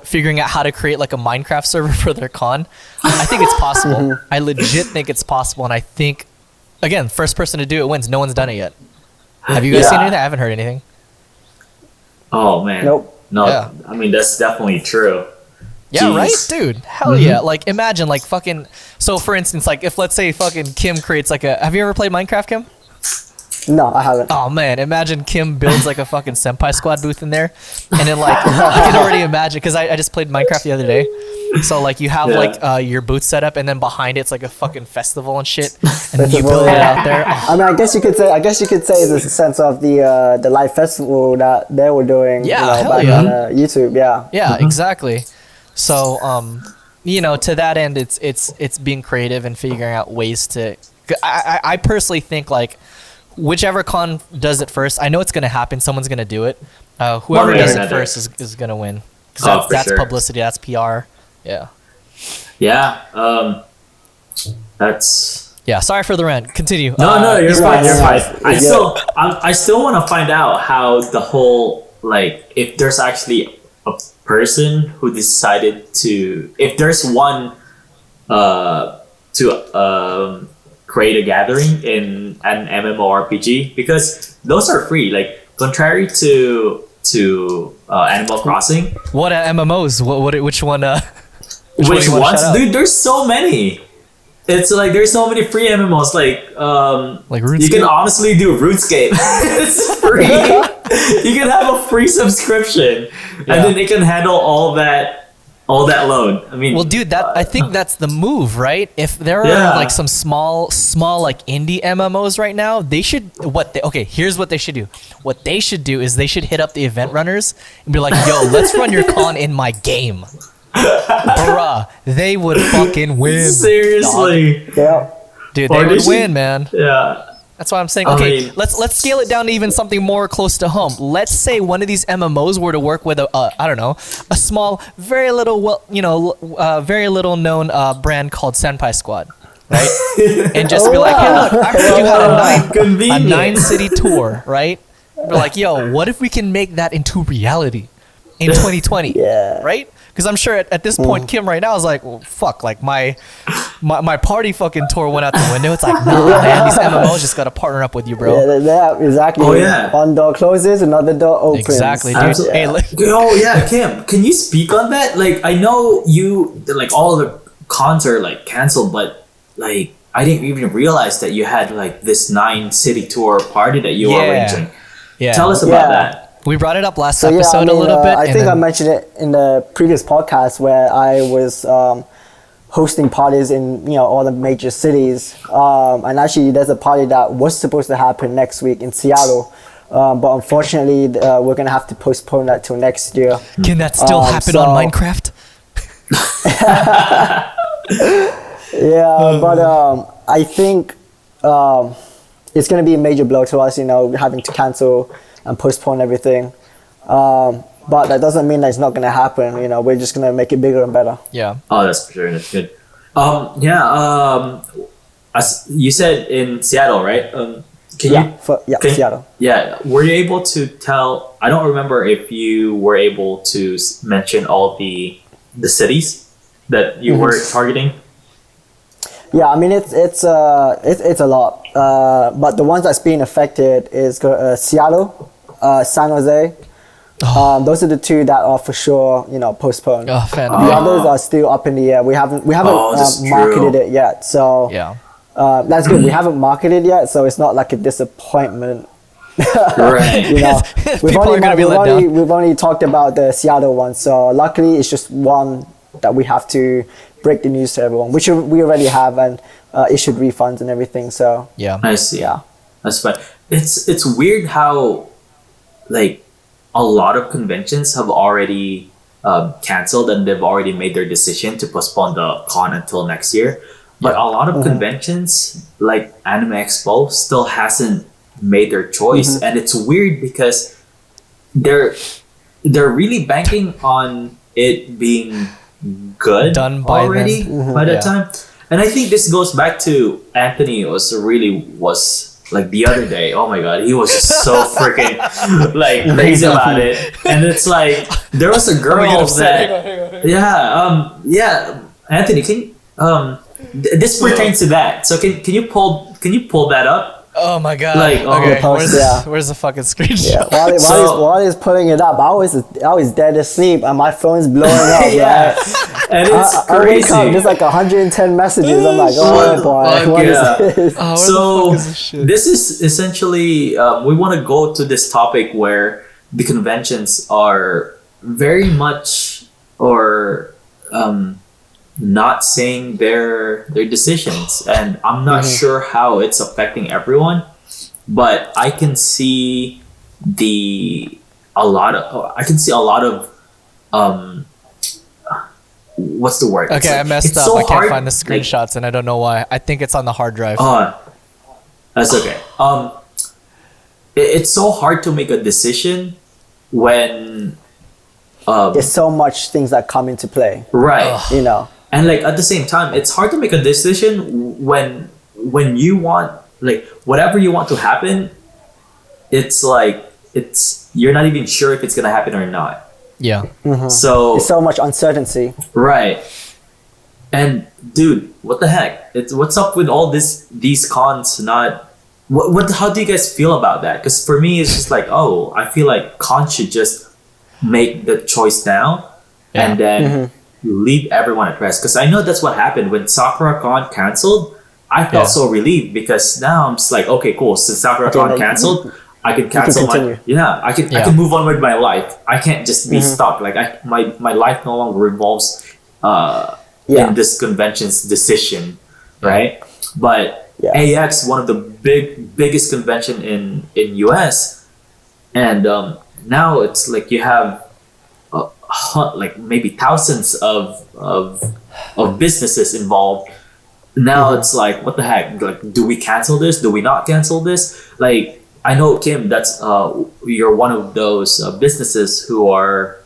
figuring out how to create like a Minecraft server for their con, I think it's possible. I legit think it's possible, and I think, again, first person to do it wins. No one's done it yet. Have you guys seen anything? I haven't heard anything. Oh man, nope. No, I mean that's definitely true. Yeah, Jeez. right, dude. Hell yeah! Like imagine, like fucking. So for instance, like if let's say fucking Kim creates like a. Have you ever played Minecraft, Kim? No, I haven't. Oh man, imagine Kim builds like a fucking Senpai Squad booth in there, and then like I can already imagine because I just played Minecraft the other day. So like you have like your booth set up, and then behind it's like a fucking festival and shit, and then you build it out there. I mean, I guess you could say it's a sense of the live festival that they were doing. Yeah, back on YouTube. Yeah. Exactly. So to that end, it's being creative and figuring out ways to. I personally think like. Whichever con does it first, I know it's going to happen. Someone's going to do it. Whoever does it first is going to win. That's publicity. That's PR. Yeah. Yeah. That's. Yeah. Sorry for the rant. Continue. No, you're fine. You're fine. I still want to find out how the whole if there's actually a person who decided to, if there's one, to create a gathering in an MMORPG, because those are free. Like contrary to Animal Crossing. What MMOs? Which one? Which ones? Dude, there's so many. It's like there's so many free MMOs. Like RuneScape? You can honestly do RuneScape. It's free. You can have a free subscription, and then it can handle all that load. I mean, well, dude, I think that's the move, right? If there are like some small like indie MMOs right now, they should here's what they should do. What they should do is they should hit up the event runners and be like, "Yo, let's run your con in my game." Bruh, they would fucking win. Seriously. Dog. Yeah. Dude, they would win, man. Yeah. That's why I'm saying, okay, let's scale it down to even something more close to home. Let's say one of these MMOs were to work with a small, very little known brand called Senpai Squad, right? And just be like, hey, look, I heard you had a 9-city tour, right? We're like, yo, what if we can make that into reality in 2020? Yeah. Right? Because I'm sure at this point, Kim right now is like, well, fuck, like my party fucking tour went out the window. It's like, nah, man, these MMOs just got to partner up with you, bro. Yeah, exactly. Oh, yeah. One door closes, another door opens. Exactly, dude. Hey, Kim, can you speak on that? Like, I know you, like, all the cons are, like, canceled, but, like, I didn't even realize that you had, like, this 9-city tour party that you were arranging. Yeah. Tell us about that. We brought it up last episode a little bit. I think I mentioned it in the previous podcast where I was hosting parties in all the major cities. And actually, there's a party that was supposed to happen next week in Seattle. But unfortunately, we're going to have to postpone that till next year. Can that still happen on Minecraft? Yeah, but I think it's going to be a major blow to us, having to cancel and postpone everything. But that doesn't mean that it's not going to happen. We're just going to make it bigger and better. Yeah. Oh, that's for sure. That's good. As you said in Seattle, right? Seattle. Yeah. Were you able to tell? I don't remember if you were able to mention all the cities that you were targeting. Yeah, I mean it's a lot, but the ones that's being affected is Seattle, San Jose. Those are the two that are for sure, postponed. Oh, the others are still up in the air. We haven't marketed it yet, so yeah, that's good. We haven't marketed yet, so it's not like a disappointment. Right. We've only talked about the Seattle one, so luckily it's just one that we have to break the news to everyone, which we already have, and issued refunds and everything. So yeah, I see. Yeah, that's fine. It's weird how like a lot of conventions have already canceled and they've already made their decision to postpone the con until next year. But a lot of conventions like Anime Expo still hasn't made their choice, and it's weird because they're really banking on it being good done by already by that time. And I think this goes back to Anthony was like the other day. Oh my god, he was so freaking like crazy about it. And it's like there was a girl that Anthony, can this pertains to that. So can you pull that up? Oh my god! Like, where's the fucking screenshot? While he's putting it up, I was dead asleep and my phone's blowing up. Yeah, right? And it's I wake crazy. up, there's like 110 messages. I'm like, oh boy, what is this? So this is essentially we want to go to this topic where the conventions are very much not saying their decisions, and I'm not sure how it's affecting everyone, but I can see a lot of what's the word? Okay, I messed up. So I can't find the screenshots, and I don't know why. I think it's on the hard drive. That's okay. It's so hard to make a decision when there's so much things that come into play, right? And like at the same time, it's hard to make a decision when you want like whatever you want to happen. It's like you're not even sure if it's gonna happen or not. Yeah. So there's so much uncertainty. Right. And dude, what the heck? What's up with all these cons not? How do you guys feel about that? Because for me, it's just like, I feel like cons should just make the choice now, and then leave everyone at rest. Because I know that's what happened when Sakuracon canceled. I felt so relieved because now I'm just like, okay, cool. Since Sakuracon canceled, I can cancel I can move on with my life. I can't just be stuck. Like my life no longer revolves in this convention's decision, right? But AX, one of the biggest convention in US, and now it's like you have like maybe thousands of businesses involved. Now it's like, what the heck? Like, do we cancel this? Do we not cancel this? Like, I know, Kim, that's you're one of those businesses who are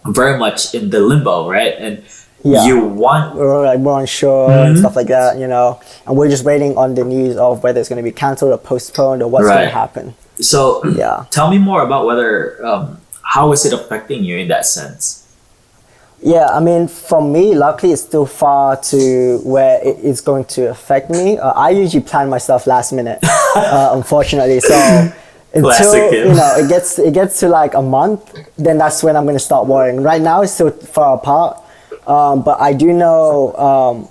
very much in the limbo, right? And you want we're unsure and stuff like that, and we're just waiting on the news of whether it's going to be canceled or postponed or what's going to happen. So tell me more about whether how is it affecting you in that sense? Yeah, I mean, for me, luckily, it's still far to where it is going to affect me. I usually plan my stuff last minute, unfortunately. So until it gets to like a month, then that's when I'm going to start worrying. Right now, it's still far apart, but I do know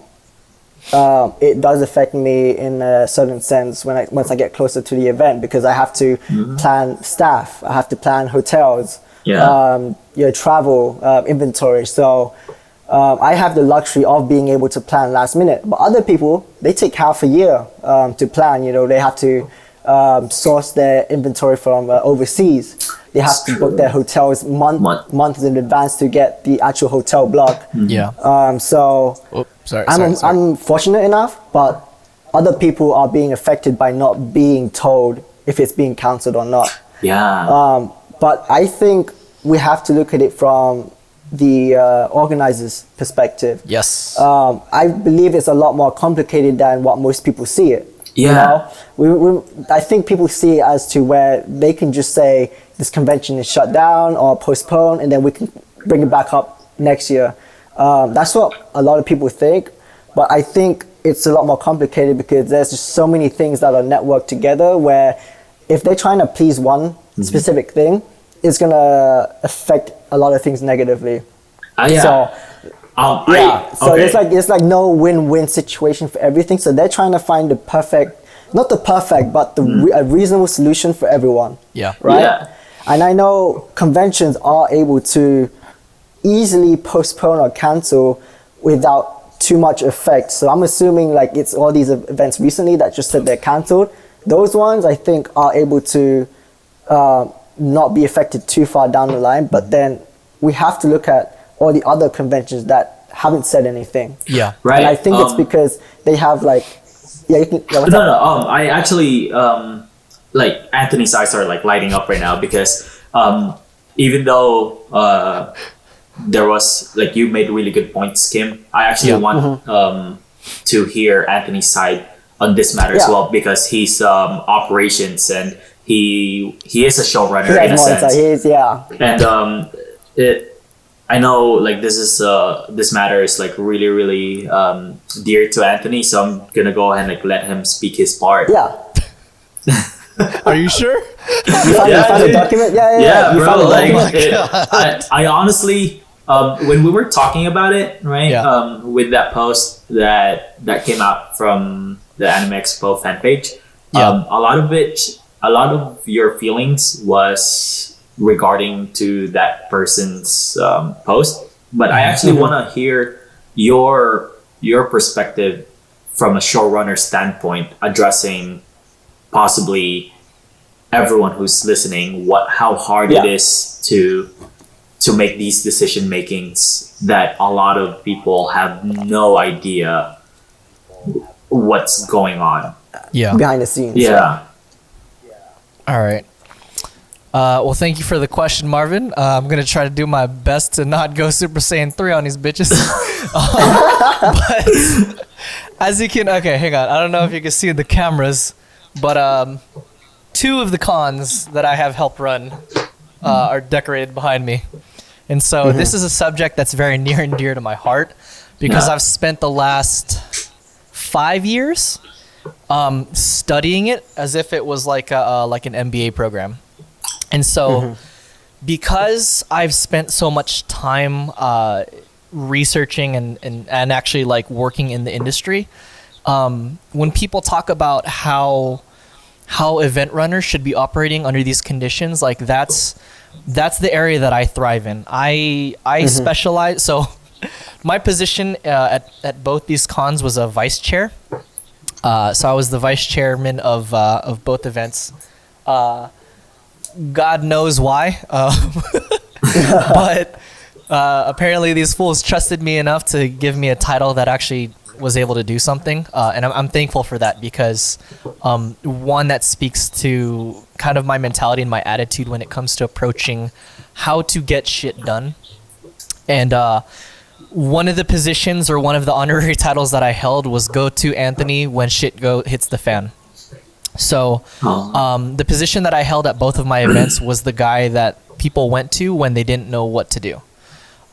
it does affect me in a certain sense once I get closer to the event, because I have to plan staff, I have to plan hotels, travel, inventory. So I have the luxury of being able to plan last minute, but other people, they take half a year to plan. They have to source their inventory from overseas. They have to book their hotels months in advance to get the actual hotel block. I'm fortunate enough, but other people are being affected by not being told if it's being cancelled or not. But I think we have to look at it from the organizer's perspective. Yes. I believe it's a lot more complicated than what most people see it. I think people see it as to where they can just say this convention is shut down or postponed, and then we can bring it back up next year. That's what a lot of people think, but I think it's a lot more complicated because there's just so many things that are networked together, where if they're trying to please one specific thing, it's gonna affect a lot of things negatively. It's like no win-win situation for everything. So they're trying to find not the perfect, but a reasonable solution for everyone. Right? Yeah. And I know conventions are able to easily postpone or cancel without too much effect. So I'm assuming like it's all these events recently that just said they're cancelled. Those ones I think are able to not be affected too far down the line. But then we have to look at all the other conventions that haven't said anything. Right. And I think it's because they have like I actually like Anthony's eyes are like lighting up right now, because even though there was like, you made really good points, Kim, I actually want to hear Anthony's side on this matter as well, because he's operations and he is a showrunner in a sense. And I know like this matter is like really, really dear to Anthony, so I'm gonna go ahead and like let him speak his part. Are you sure? You found a document? Bro, like I honestly, when we were talking about it, right, with that post that came out from the Anime Expo fan page, a lot of your feelings was regarding to that person's post, but I actually want to hear your perspective from a showrunner standpoint, addressing possibly everyone who's listening how hard it is to make these decision makings that a lot of people have no idea what's going on behind the scenes. All right. Well, thank you for the question, Marvin. I'm going to try to do my best to not go Super Saiyan 3 on these bitches. But as you can... Okay, hang on. I don't know if you can see the cameras, but 2 of the cons that I have helped run are decorated behind me. And so this is a subject that's very near and dear to my heart, because I've spent the last 5 years studying it as if it was like an MBA program. And so because I've spent so much time researching and actually like working in the industry, when people talk about how event runners should be operating under these conditions, like that's the area that I thrive in. I specialize. So my position at both these cons was a vice chair. So I was the vice chairman of both events. God knows why, but apparently these fools trusted me enough to give me a title that actually was able to do something, and I'm thankful for that, because one, that speaks to kind of my mentality and my attitude when it comes to approaching how to get shit done. And one of the positions, or one of the honorary titles that I held, was go to Anthony when shit hits the fan. So the position that I held at both of my events was the guy that people went to when they didn't know what to do.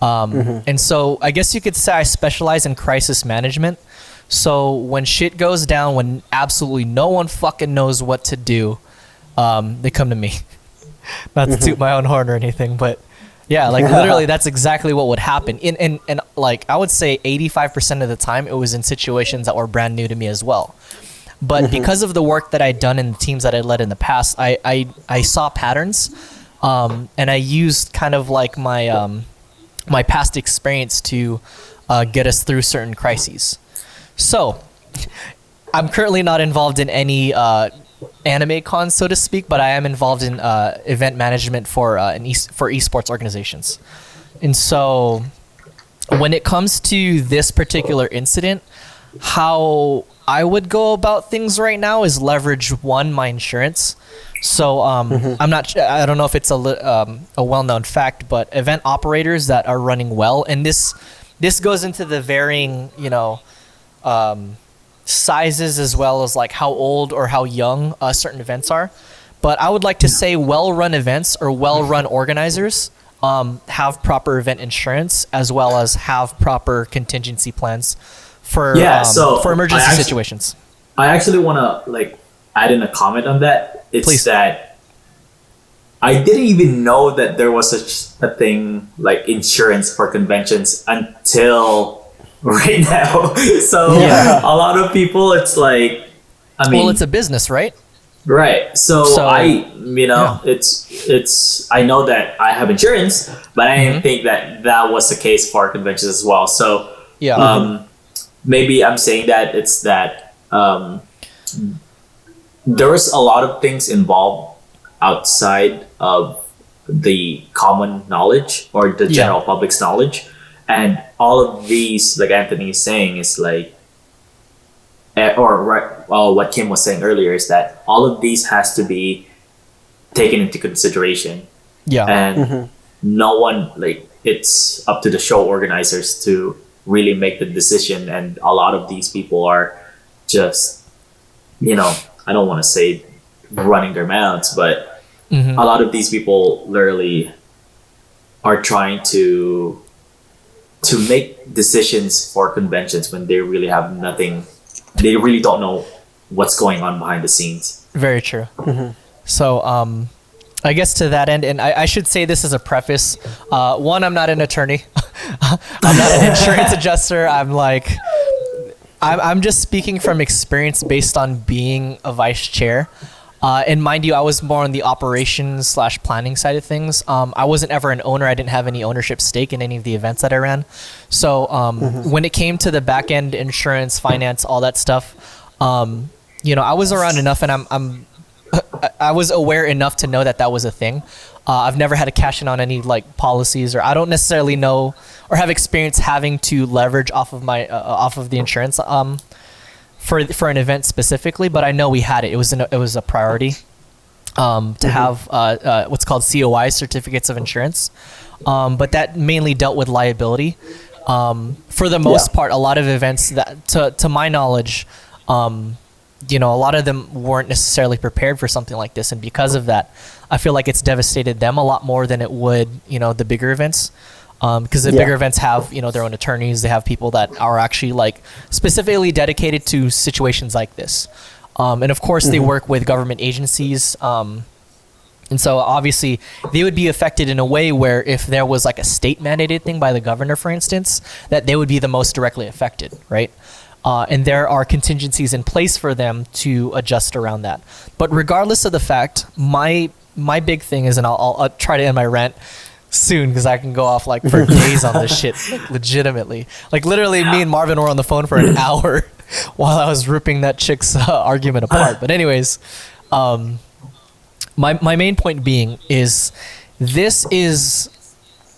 And so I guess you could say I specialize in crisis management. So when shit goes down, when absolutely no one fucking knows what to do, they come to me. Not to toot my own horn or anything, but Yeah, like literally that's exactly what would happen. And like I would say 85% of the time it was in situations that were brand new to me as well. But because of the work that I'd done in the teams that I led in the past, I saw patterns, and I used kind of like my my past experience to get us through certain crises. So I'm currently not involved in any anime cons, so to speak, but I am involved in event management for for esports organizations. And so when it comes to this particular incident, how I would go about things right now is leverage my insurance. So I don't know if it's a well-known fact, but event operators that are running well, and this goes into the varying, sizes as well as like how old or how young certain events are. But I would like to say well-run events or well-run organizers have proper event insurance as well as have proper contingency plans for emergency situations. I actually want to add in a comment on that. It's that I didn't even know that there was such a thing like insurance for conventions until right now. So a lot of people, it's like, well, it's a business, right? Right. So I, it's I know that I have insurance, but I didn't think that was the case for conventions as well. So maybe I'm saying that it's that there's a lot of things involved outside of the common knowledge or the general public's knowledge. And all of these, like Anthony is saying, is like, what Kim was saying earlier is that all of these has to be taken into consideration. Yeah. And no one, it's up to the show organizers to really make the decision. And a lot of these people are just, I don't want to say running their mouths, but a lot of these people literally are trying to make decisions for conventions when they really have nothing. They really don't know what's going on behind the scenes. Very true. So I guess to that end, and I should say this as a preface, one, I'm not an attorney. I'm not an insurance adjuster. I'm just speaking from experience based on being a vice chair. And mind you, I was more on the operations / planning side of things. I wasn't ever an owner. I didn't have any ownership stake in any of the events that I ran. So when it came to the back end insurance, finance, all that stuff, I was around enough, and I was aware enough to know that was a thing. I've never had to cash in on any policies, or I don't necessarily know or have experience having to leverage off of the insurance for an event specifically, but I know we had it. It was a priority to have what's called COI, certificates of insurance, but that mainly dealt with liability. For the most part, a lot of events that, to my knowledge, a lot of them weren't necessarily prepared for something like this, and because of that, I feel like it's devastated them a lot more than it would, the bigger events. Because the bigger events have, their own attorneys. They have people that are actually specifically dedicated to situations like this. And of course they work with government agencies. And so obviously they would be affected in a way where if there was a state mandated thing by the governor, for instance, that they would be the most directly affected, right? And there are contingencies in place for them to adjust around that. But regardless of the fact, my big thing is, and I'll try to end my rant soon because I can go off for days on this shit, legitimately. Literally me and Marvin were on the phone for an hour while I was ripping that chick's argument apart. But anyways, my main point being is this is,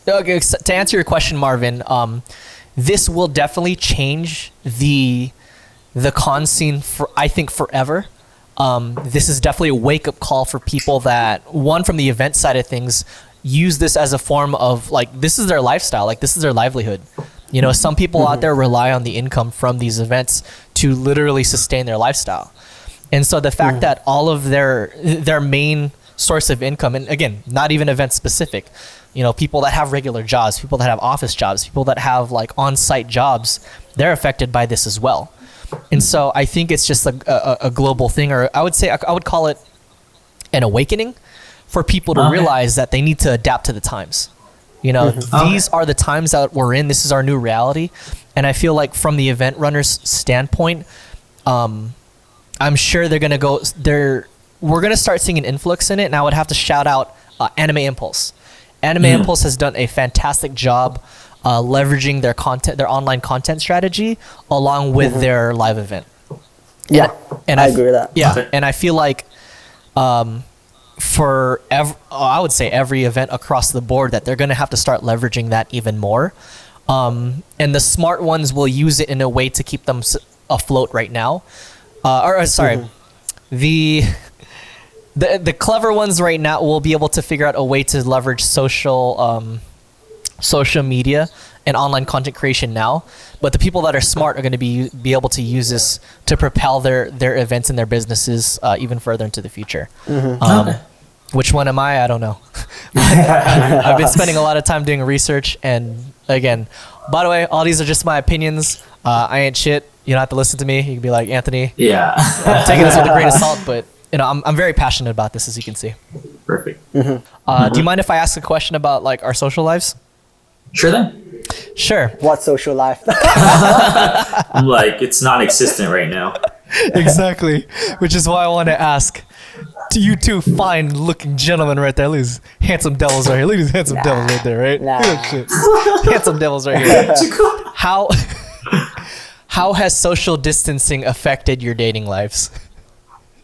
okay, to answer your question, Marvin, this will definitely change the con scene for, I think, forever. This is definitely a wake-up call for people that, one, from the event side of things, use this as a form of this is their lifestyle, this is their livelihood. Some people out there rely on the income from these events to literally sustain their lifestyle. And so the fact that all of their main source of income, and again, not even event specific, people that have regular jobs, people that have office jobs, people that have on-site jobs, they're affected by this as well. And so I think it's just a global thing, or I would call it an awakening for people to realize that they need to adapt to the times. You know, these are the times that we're in. This is our new reality. And I feel like from the event runner's standpoint, I'm sure they're going to go, we're going to start seeing an influx in it. And I would have to shout out Anime Impulse. Anime Impulse has done a fantastic job leveraging their content, their online content strategy, along with their live event. Yeah, and I agree with that. Yeah, and I feel like for I would say every event across the board that they're going to have to start leveraging that even more. And the smart ones will use it in a way to keep them afloat right now. The clever ones right now will be able to figure out a way to leverage social media and online content creation now. But the people that are smart are going to be able to use this to propel their events and their businesses even further into the future. Which one am I? I don't know. I've been spending a lot of time doing research, and again, by the way, all these are just my opinions. I ain't shit. You don't have to listen to me. You can be like, Anthony. Yeah. I'm taking this with a grain of salt, but you know, I'm very passionate about this, as you can see. Perfect. Do you mind if I ask a question about like our social lives? Sure then. Sure. What social life? I'm like, it's non-existent right now. Exactly. Which is why I want to ask, to you two fine-looking gentlemen right there, look at these handsome devils right here. Look at these handsome devils right there, right? Look at that shit. Handsome devils right here. How has social distancing affected your dating lives?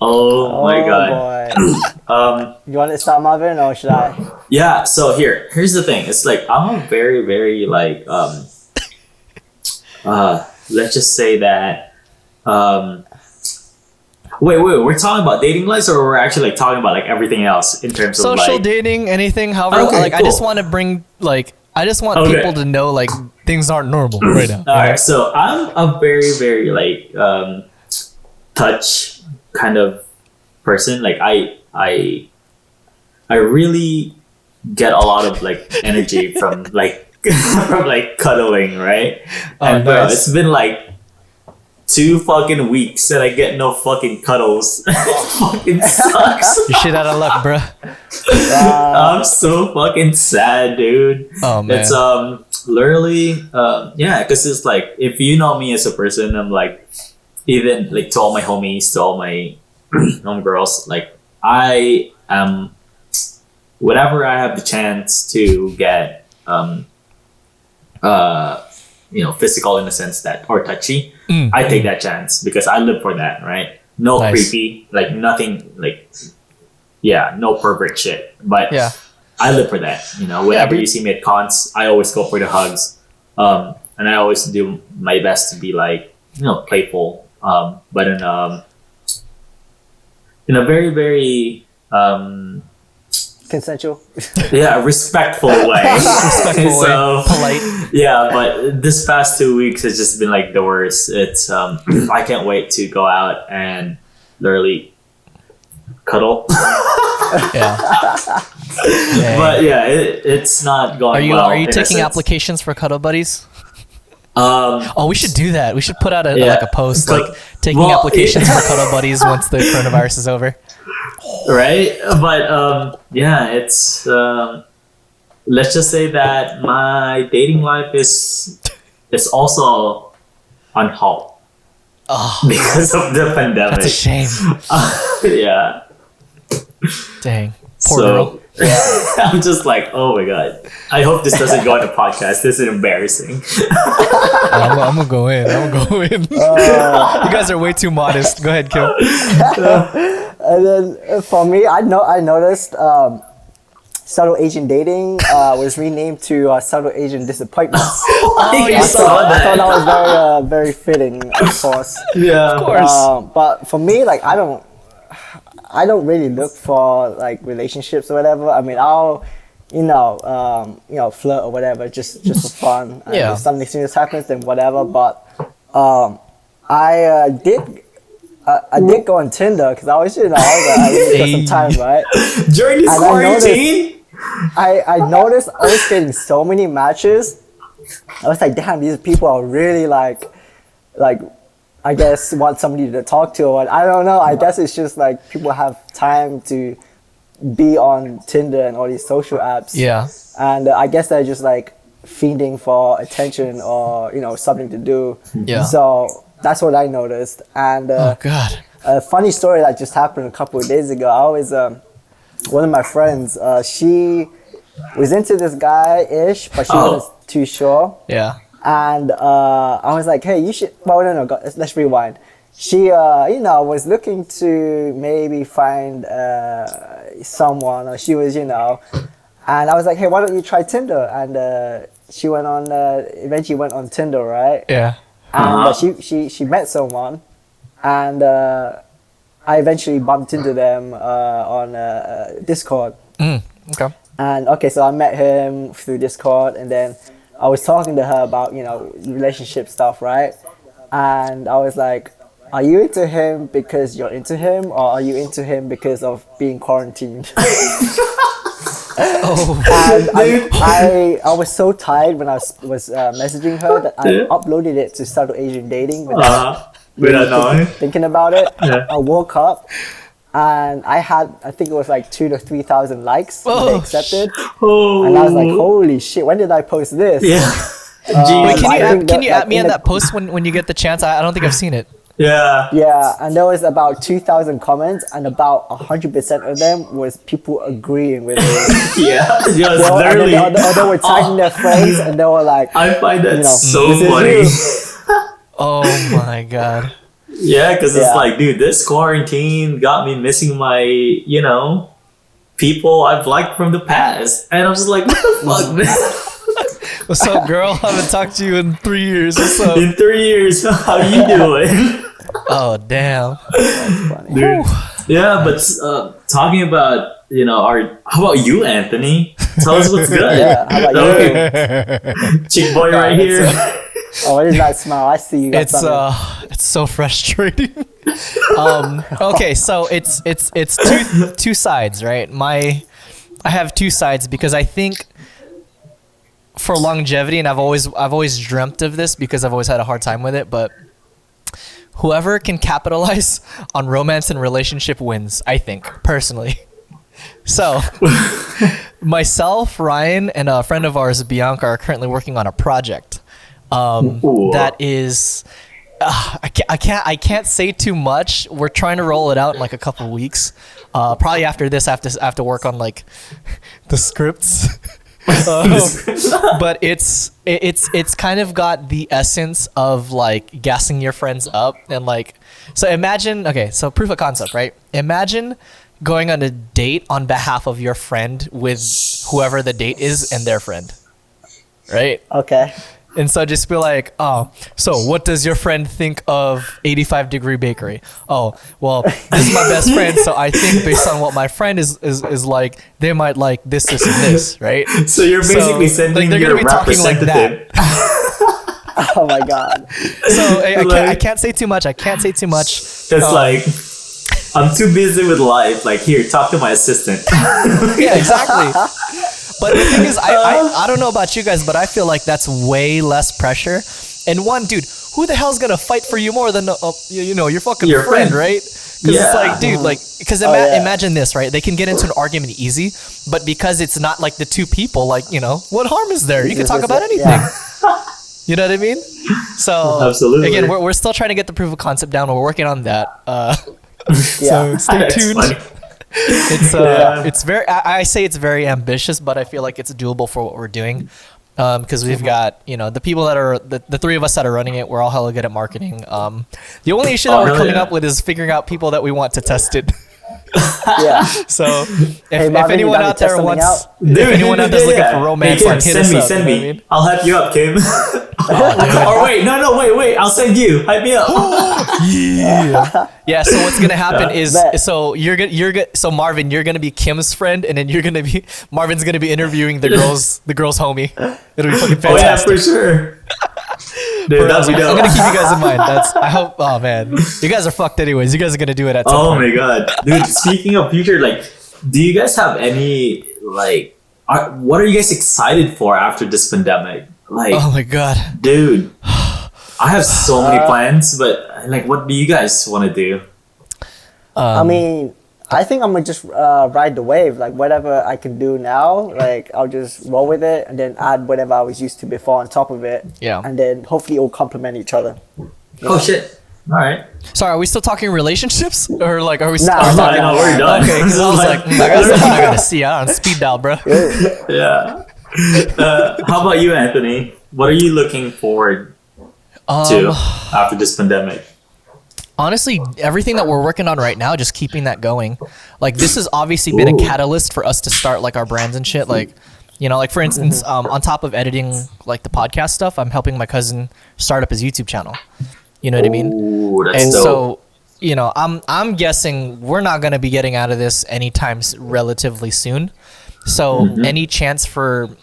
Oh my god. Boy. You want to start, Marvin, or should I? Yeah, so here's the thing. It's like I'm a very, very like let's just say that wait, we're talking about dating lives, or we're actually like talking about like everything else in terms of social like dating, anything, however. Okay, like cool. I just want to bring like people to know like things aren't normal right now. All right, so I'm a very, very like touch kind of person. Like I really get a lot of like energy from like from like cuddling, right? And bro, it's been like 2 fucking weeks and I get no fucking cuddles. It fucking sucks. You shit out of luck, bro. I'm so fucking sad, dude. Oh man. It's literally yeah, because it's like if you know me as a person, I'm like even like to all my homies, to all my homegirls, like I am whenever I have the chance to get physical in the sense that or touchy, I take that chance because I live for that, right? No creepy, like nothing like no pervert shit. But I live for that. You know, whenever you see me at cons, I always go for the hugs. And I always do my best to be like, playful. But in a very, very consensual. Respectful way. Polite. Yeah, but this past 2 weeks has just been like the worst. It's I can't wait to go out and literally cuddle. But yeah, it's not going well. Are you taking applications for cuddle buddies? We should do that. We should put out a post like taking applications for cuddle buddies once the coronavirus is over. Right, but it's let's just say that my dating life is also on halt because of the pandemic. That's a shame. Yeah. Dang. Poor girl. I'm just like, oh my god. I hope this doesn't go on the podcast. This is embarrassing. I'm gonna go in. You guys are way too modest. Go ahead, Kim. And then for me, I noticed subtle Asian dating was renamed to subtle Asian disappointments. You saw that. I thought that was very, very fitting, of course. Yeah, of course. But for me, like I don't really look for like relationships or whatever. I mean, I'll flirt or whatever, just for fun. If something serious happens, then whatever. But I did go on Tinder because I was got some time, right? During this quarantine, I noticed I was getting so many matches. I was like, damn, these people are really like I guess want somebody to talk to, or I don't know. I guess it's just like people have time to be on Tinder and all these social apps. Yeah. And I guess they're just like fiending for attention or, you know, something to do. Yeah. So that's what I noticed. And oh God. a funny story that just happened a couple of days ago. I always, one of my friends, she was into this guy-ish, but she wasn't too sure. Yeah. And I was like, hey, you should, well, no, let's rewind. She, you know, was looking to maybe find someone, or she was, you know, and I was like, hey, why don't you try Tinder? And she went on, eventually went on Tinder, right? Yeah. And she met someone, and I eventually bumped into them on Discord. Okay. And okay, so I met him through Discord, and then I was talking to her about, you know, relationship stuff, right? And I was like, are you into him because you're into him, or are you into him because of being quarantined? And I was so tired when I was messaging her that I uploaded it to Subtle Asian Dating without knowing. Thinking about it. Yeah. I woke up and I think it was like 2,000 to 3,000 likes. They accepted. And I was like, holy shit, when did I post this? Yeah. Wait, can you add me on that post when you get the chance? I don't think I've seen it. Yeah. Yeah, and there was about 2,000 comments, and about 100% of them was people agreeing with me. Yeah, literally. They were tagging their friends, and they were like, I find that so funny. Oh my God. Yeah, because it's like, dude, this quarantine got me missing my, you know, people I've liked from the past. And I was just like, what the fuck, man? What's up, girl? I haven't talked to you in 3 years. What's up? In 3 years, how you doing? Oh, damn. That's funny. Dude. Yeah, but talking about, you know, how about you, Anthony? Tell us what's good. Yeah, how about you? Chick boy right here. Oh, what is that smile? I see you. It's so frustrating. Okay, so it's two sides, right? I have two sides because I think for longevity, and I've always dreamt of this because I've always had a hard time with it, but whoever can capitalize on romance and relationship wins, I think, personally. So myself, Ryan, and a friend of ours, Bianca, are currently working on a project that is I can't say too much. We're trying to roll it out in like a couple weeks. Probably after this, I have to work on like the scripts. But it's kind of got the essence of like gassing your friends up and like, so imagine, okay, so proof of concept, right? Imagine going on a date on behalf of your friend with whoever the date is and their friend, right? Okay. And so just be like, oh, so what does your friend think of 85 Degree Bakery? Oh, well, this is my best friend, so I think based on what my friend is like, they might like this, and this, right? So you're basically sending like, your representative. Like that. Oh my God. So I can't say too much. It's like, I'm too busy with life. Like, here, talk to my assistant. Yeah, exactly. But the thing is, I don't know about you guys, but I feel like that's way less pressure. And one, dude, who the hell's gonna fight for you more than your fucking friend, right? Because it's like, dude, like, because imagine this, right? They can get into an argument easy, but because it's not like the two people, like, what harm is there? You can talk about anything. Yeah. You know what I mean? So absolutely. Again, we're still trying to get the proof of concept down. We're working on that. Yeah. So stay tuned. Funny. It's very. I say it's very ambitious, but I feel like it's doable for what we're doing, because we've got the people that are the three of us that are running it. We're all hella good at marketing. The only issue that we're coming up with is figuring out people that we want to test it. Yeah. So if anyone out there wants, if anyone out there's looking for romance, hey, Kim, like, hit us up. send me. You know what I mean? I'll hype you up, Kim. Or wait, I'll send you. Hype me up. Yeah. Yeah. So what's gonna happen is, so Marvin, you're gonna be Kim's friend, and then Marvin's gonna be interviewing the girl's homie. It'll be fucking fantastic. Oh yeah, for sure. Dude, that'd be dope. I'm gonna keep you guys in mind. I hope. Oh man, you guys are fucked anyways. You guys are gonna do it at some point. Oh my God, dude. Speaking of future, like, do you guys have any like? What are you guys excited for after this pandemic? Like, oh my God, dude, I have so many plans, but like, what do you guys want to do? I mean, I think I'm gonna just ride the wave. Like whatever I can do now, like I'll just roll with it and then add whatever I was used to before on top of it. Yeah. And then hopefully it'll complement each other. Oh shit! All right. Sorry, are we still talking relationships or like are we? Nah, No, we're done. Okay, because I was like, I got something I gotta see. I'm on speed dial, bro. Yeah. How about you, Anthony? What are you looking forward to after this pandemic? Honestly, everything that we're working on right now, just keeping that going. Like this has obviously been a catalyst for us to start like our brands and shit. Like, you know, like for instance, on top of editing like the podcast stuff, I'm helping my cousin start up his YouTube channel. You know what I mean? Ooh, that's And dope. so, you know, I'm guessing we're not going to be getting out of this anytime relatively soon. So any chance for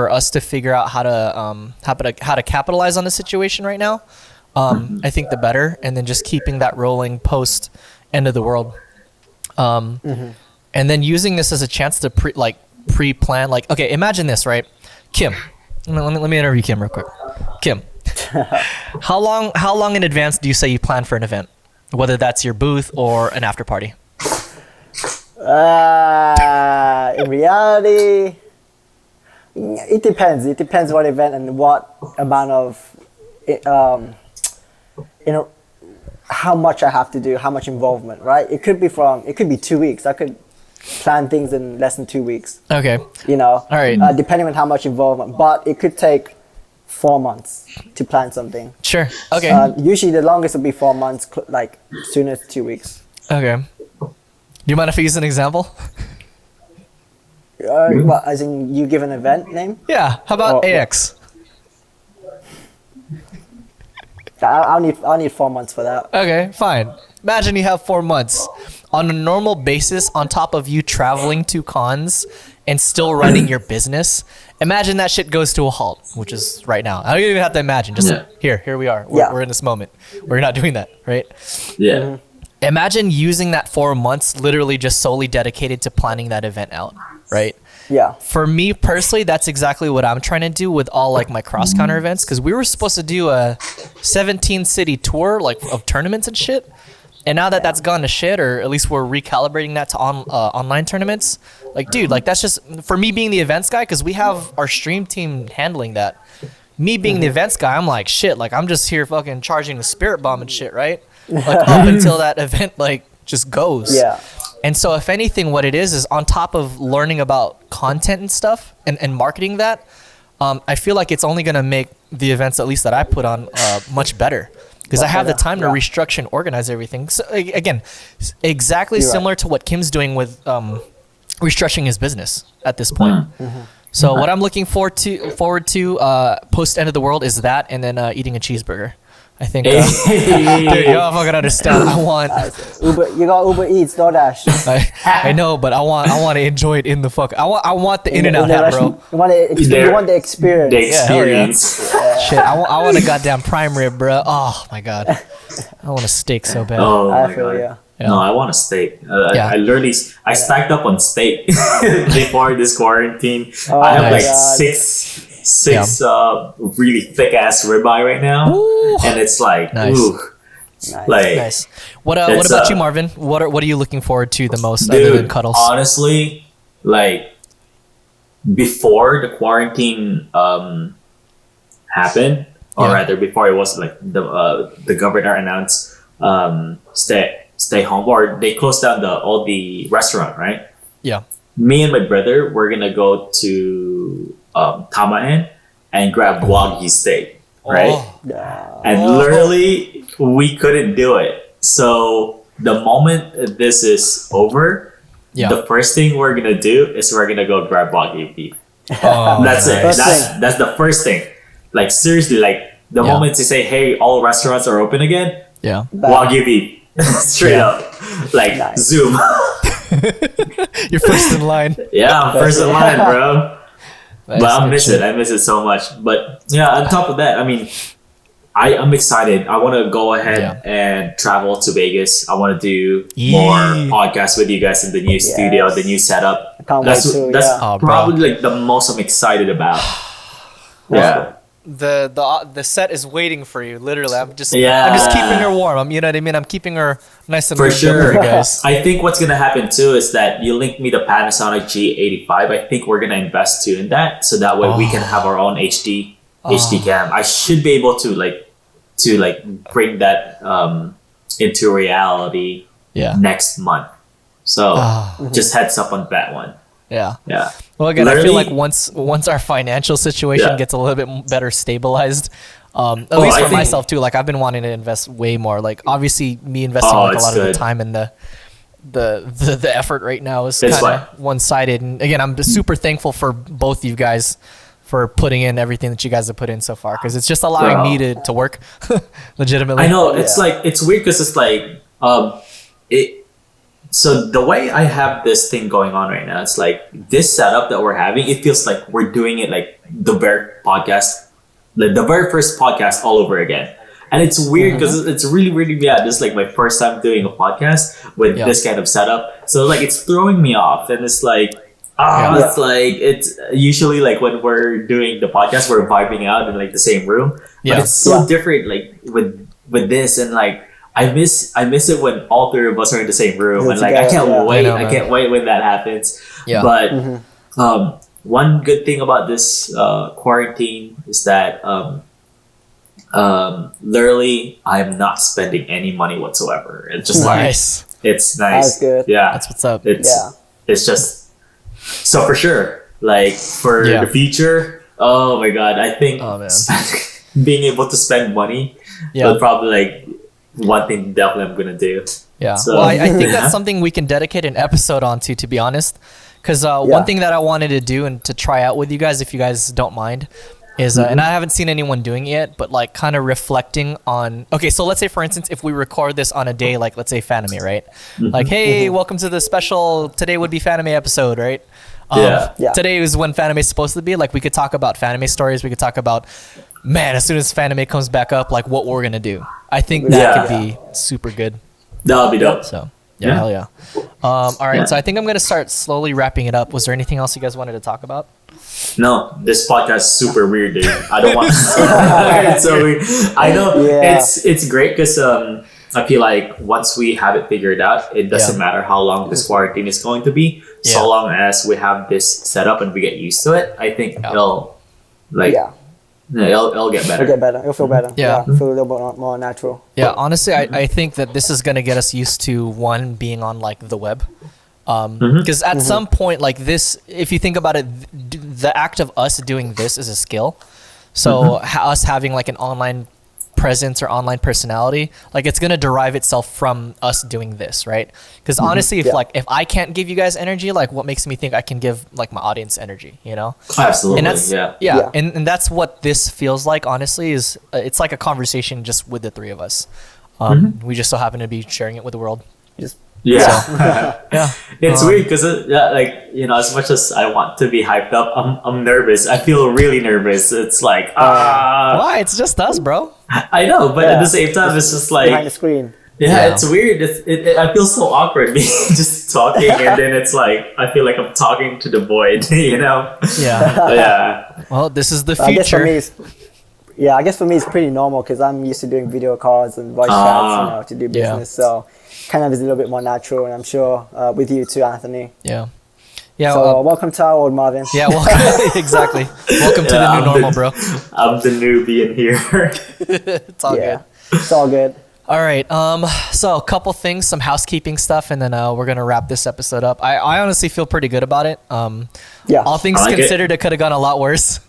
us to figure out how to capitalize on the situation right now, I think the better, and then just keeping that rolling post end of the world, and then using this as a chance to pre-plan. Like, okay, imagine this, right? Kim, let me interview Kim real quick. Kim, how long in advance do you say you plan for an event, whether that's your booth or an after party? In reality, it depends. It depends what event and what amount of how much I have to do, how much involvement, right? It could be 2 weeks. I could plan things in less than 2 weeks. Okay. You know, all right. Depending on how much involvement, but it could take 4 months to plan something. Sure. Okay. Usually the longest would be 4 months, like soonest 2 weeks. Okay. Do you mind if I use an example? What, as in you give an event name? Yeah. How about AX? I'll need 4 months for that. Okay, fine. Imagine you have 4 months on a normal basis on top of you traveling to cons and still running your business. Imagine that shit goes to a halt, which is right now. I don't even have to imagine. Just here we are. We're in this moment. We're not doing that, right? Yeah. Imagine using that 4 months literally just solely dedicated to planning that event out, right? Yeah. For me personally, that's exactly what I'm trying to do with all like my cross counter events, because we were supposed to do a 17 city tour like of tournaments and shit, and now that that's gone to shit, or at least we're recalibrating that to online tournaments. Like, dude, like that's just for me being the events guy, because we have our stream team handling that. Me being the events guy, I'm like shit. Like I'm just here fucking charging the spirit bomb and shit, right? Like up until that event like just goes. Yeah. And so if anything, what it is on top of learning about content and stuff and marketing that, I feel like it's only going to make the events, at least that I put on, much better. Because I have the time to restructure and organize everything. So again, exactly similar to what Kim's doing with restructuring his business at this point. So what I'm looking forward to post end of the world is that, and then eating a cheeseburger. I think, dude, you don't fucking understand. I want you got Uber Eats, DoorDash. I know, but I want to enjoy it in the fuck. I want the In-N-Out hat, bro. You want the experience. The experience. Shit, I want a goddamn prime rib, bro. Oh my god, I want a steak so bad. Oh I my feel god. you. Yeah. No, I want a steak. Yeah. I stacked up on steak before this quarantine. Oh I have my like God. six really thick ass ribeye right now. Ooh. And it's like, Nice. ooh, like Nice. What about you, Marvin? What are you looking forward to the most other dude, than cuddles? honestly, like before the quarantine happened, or rather before it was like the governor announced stay home, or they closed down all the restaurant, right? Yeah. Me and my brother were gonna go to Tamaen and grab Wagyu steak, right? Oh. And literally we couldn't do it. So the moment this is over, the first thing we're gonna do is we're gonna go grab Wagyu beef. Oh, That's it. First thing. That's the first thing. Like seriously, like the moment they say, "Hey, all restaurants are open again," Yeah. Wagyu beef, straight up, like Nice. Zoom. You're first in line. Yeah, I'm first in line, bro. But I miss it. it. I miss it so much. But yeah, on top of that, I mean, I'm excited. I want to go ahead and travel to Vegas. I want to do more podcasts with you guys in the new studio, the new setup. I can't That's wait to, that's yeah. Oh, bro. probably like the most I'm excited about. Yeah. the set is waiting for you. Literally, I'm just keeping her warm. You know what I mean? I'm keeping her nice and for sure, for you guys. I think what's gonna happen too is that you link me the Panasonic G85. I think we're gonna invest too in that, so that way we can have our own HD cam. I should be able to bring that into reality next month. So just heads up on that one. Yeah. Yeah. Well, again, I feel like once our financial situation gets a little bit better stabilized, at least for myself too, like I've been wanting to invest way more. Like obviously me investing like a lot of the time and the effort right now is kind of one-sided. And again, I'm super thankful for both you guys for putting in everything that you guys have put in so far, because it's just allowing me to work legitimately. I know it's like it's weird because it's like so the way I have this thing going on right now, it's like this setup that we're having, it feels like we're doing it like the very first podcast all over again. And it's weird because it's really, really this is like my first time doing a podcast with this kind of setup. So like it's throwing me off, and it's like it's like it's usually like when we're doing the podcast we're vibing out in like the same room. But it's so different like with this, and like I miss it when all three of us are in the same room, and like I can't wait. I can't wait when that happens. Yeah. But one good thing about this quarantine is that literally I'm not spending any money whatsoever. It's just nice. It's nice. That's good. Yeah, that's what's up. It's just so for sure. Like for the future, oh my god, I think being able to spend money will probably like one thing definitely I'm gonna do. Yeah. So, well, I think that's something we can dedicate an episode onto, to be honest. Because one thing that I wanted to do and to try out with you guys, if you guys don't mind, is and I haven't seen anyone doing it yet, but like kind of reflecting on. Okay, so let's say for instance, if we record this on a day like let's say Fanime, right? Like, hey, welcome to the special. Today would be Fanime episode, right? Today is when Fanime is supposed to be. Like we could talk about Fanime stories. We could talk about. Man, as soon as Fanime comes back up, like what we're gonna do. I think that could be super good. That'll be dope. So hell yeah. All right, so I think I'm gonna start slowly wrapping it up. Was there anything else you guys wanted to talk about? No, this podcast is super weird, dude. I don't want. It's so weird. I know it's great because I feel like once we have it figured out, it doesn't matter how long this quarantine is going to be. So long as we have this set up and we get used to it, I think it'll like. It'll get better. It'll feel better. It'll feel a little bit more natural. Yeah, honestly, I think that this is going to get us used to one being on like the web. Because at some point like this, if you think about it, the act of us doing this is a skill. So us having like an online presence or online personality, like it's going to derive itself from us doing this, right? Because honestly, if I can't give you guys energy, like what makes me think I can give like my audience energy, you know? Absolutely. And that's and that's what this feels like, honestly, is it's like a conversation just with the three of us. We just so happen to be sharing it with the world. It's weird because like you know, as much as I want to be hyped up, I'm nervous. I feel really nervous. It's like why? It's just us, bro. I know, but at the same time, it's just like behind the screen. It's weird. I feel so awkward being just talking, and then it's like I feel like I'm talking to the void, you know? Well, this is the future. I guess for me it's pretty normal because I'm used to doing video calls and voice chats, to do business. So kind of is a little bit more natural, and I'm sure with you too, Anthony. Yeah. So welcome to our world, Marvin. Yeah, welcome. Exactly. Welcome to the new normal, bro. I'm the newbie in here. It's all good. It's all good. All right. So a couple things, some housekeeping stuff, and then we're gonna wrap this episode up. I honestly feel pretty good about it. All things considered, it could have gone a lot worse.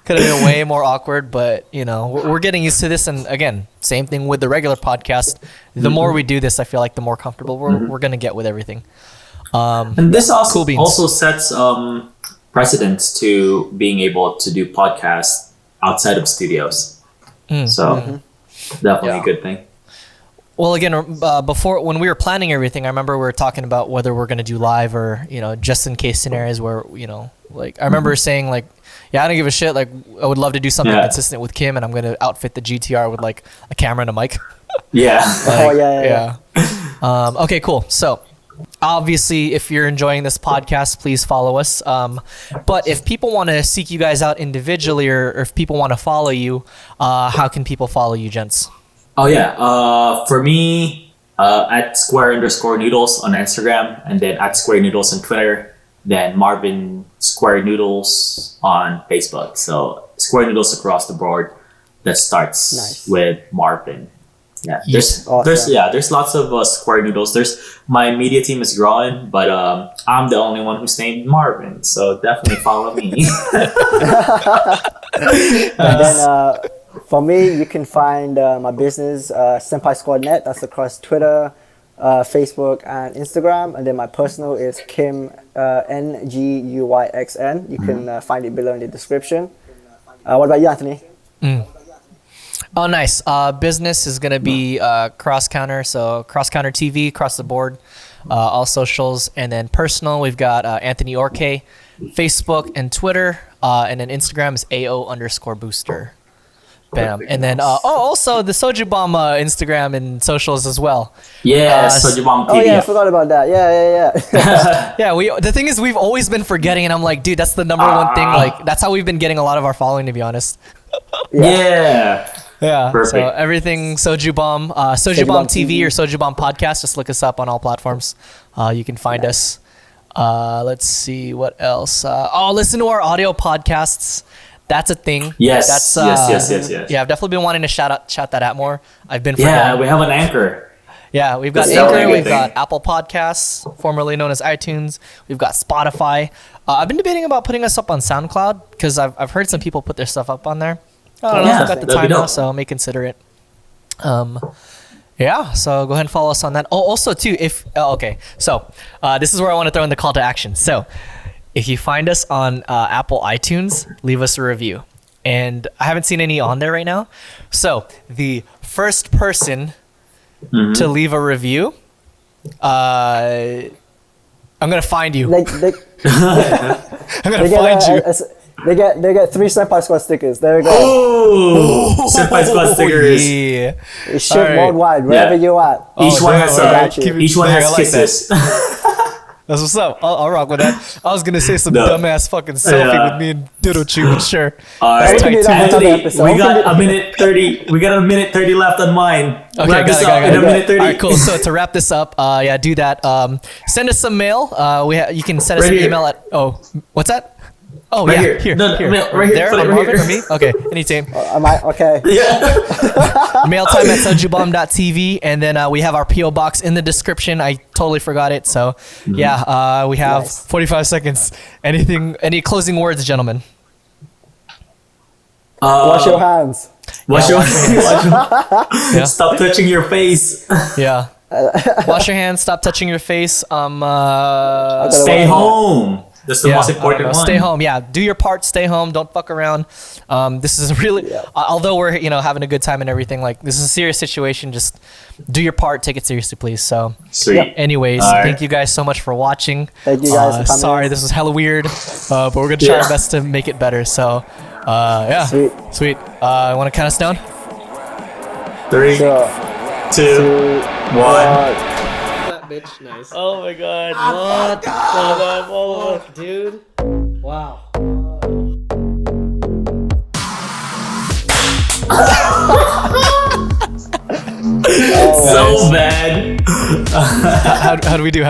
Could have been way more awkward, but we're getting used to this. And again, same thing with the regular podcast. The more we do this, I feel like the more comfortable we're gonna get with everything. And this also sets precedence to being able to do podcasts outside of studios. Definitely a good thing. Well, again, before when we were planning everything, I remember we were talking about whether we're going to do live or just in case scenarios where like I remember saying like, I don't give a shit. Like I would love to do something consistent with Kim, and I'm going to outfit the GTR with like a camera and a mic. Yeah. Okay, cool. So Obviously, if you're enjoying this podcast, please follow us. But if people want to seek you guys out individually, or if people want to follow you, how can people follow you, gents? Oh yeah, for me, at square_noodles on Instagram, and then at square noodles on Twitter, then Marvin Square Noodles on Facebook. So Square Noodles across the board. That starts with Marvin. Yeah, there's lots of Square Noodles. My media team is growing, but I'm the only one who's named Marvin, so definitely follow me. And then for me, you can find my business Senpai Squad Net. That's across Twitter, Facebook, and Instagram. And then my personal is Kim NGUYXN. You can find it below in the description. What about you, Anthony? Oh, nice. Business is going to be Cross Counter. So Cross Counter TV, across the board, all socials. And then personal, we've got Anthony Orke, Facebook and Twitter. And then Instagram is AO_booster. Bam. And then, also the Soju Bomb Instagram and socials as well. Yeah, Soju Bomb TV. Oh, yeah, I forgot about that. Yeah. Yeah, the thing is, we've always been forgetting, and I'm like, dude, that's the number one thing. Like, that's how we've been getting a lot of our following, to be honest. Yeah. Perfect. So everything Soju Bomb, Soju Bomb TV or Soju Bomb Podcast. Just look us up on all platforms. You can find us. Let's see what else. Listen to our audio podcasts. That's a thing. Yes. Yes. Yeah, I've definitely been wanting to shout that out more. I've been forgetting. Yeah, we have an Anchor. Yeah, we've got Anchor. We've got Apple Podcasts, formerly known as iTunes. We've got Spotify. I've been debating about putting us up on SoundCloud because I've heard some people put their stuff up on there. I don't know if I've got the time now, so I may consider it. Yeah, so go ahead and follow us on that. Oh, also too, so this is where I want to throw in the call to action. So if you find us on Apple iTunes, leave us a review. And I haven't seen any on there right now. So the first person to leave a review, I'm going to find you. I'm going to find you. They get 3 Senpai Squad stickers. There we go. Oh, Senpai Squad stickers. Yeah. It's shipped worldwide, wherever you're at. Each one has kisses. That's what's up. I'll rock with that. I was gonna say some dumbass fucking selfie with me and Didochu, but sure. Anthony, we got a minute 30. We got a minute 30 left on mine. Okay, wrap this up in a minute 30. All right, cool. So to wrap this up, do that. Send us some mail. You can send us an email at. Oh, what's that? Oh, right yeah, here. No, right here. There, on Marvin or me? Okay, any team. Am I? Okay. Yeah. Mail time at sojubomb.tv, and then we have our P.O. box in the description. I totally forgot it, so we have 45 seconds. Any closing words, gentlemen? Wash your hands. Wash your hands. Stop touching your face. Yeah. Wash your hands. Stop touching your face. Stay home. That's the most important one. Stay home. Yeah, do your part. Stay home. Don't fuck around. This is really, although we're having a good time and everything. Like, this is a serious situation. Just do your part. Take it seriously, please. So, sweet. Anyways, thank you guys so much for watching. Thank you guys for coming. Sorry, this was hella weird, but we're gonna try our best to make it better. So, sweet. Want to count us down? 3, 2, 1. Bitch, nice. Oh my god. What? Dude. Wow. So bad. How do we do?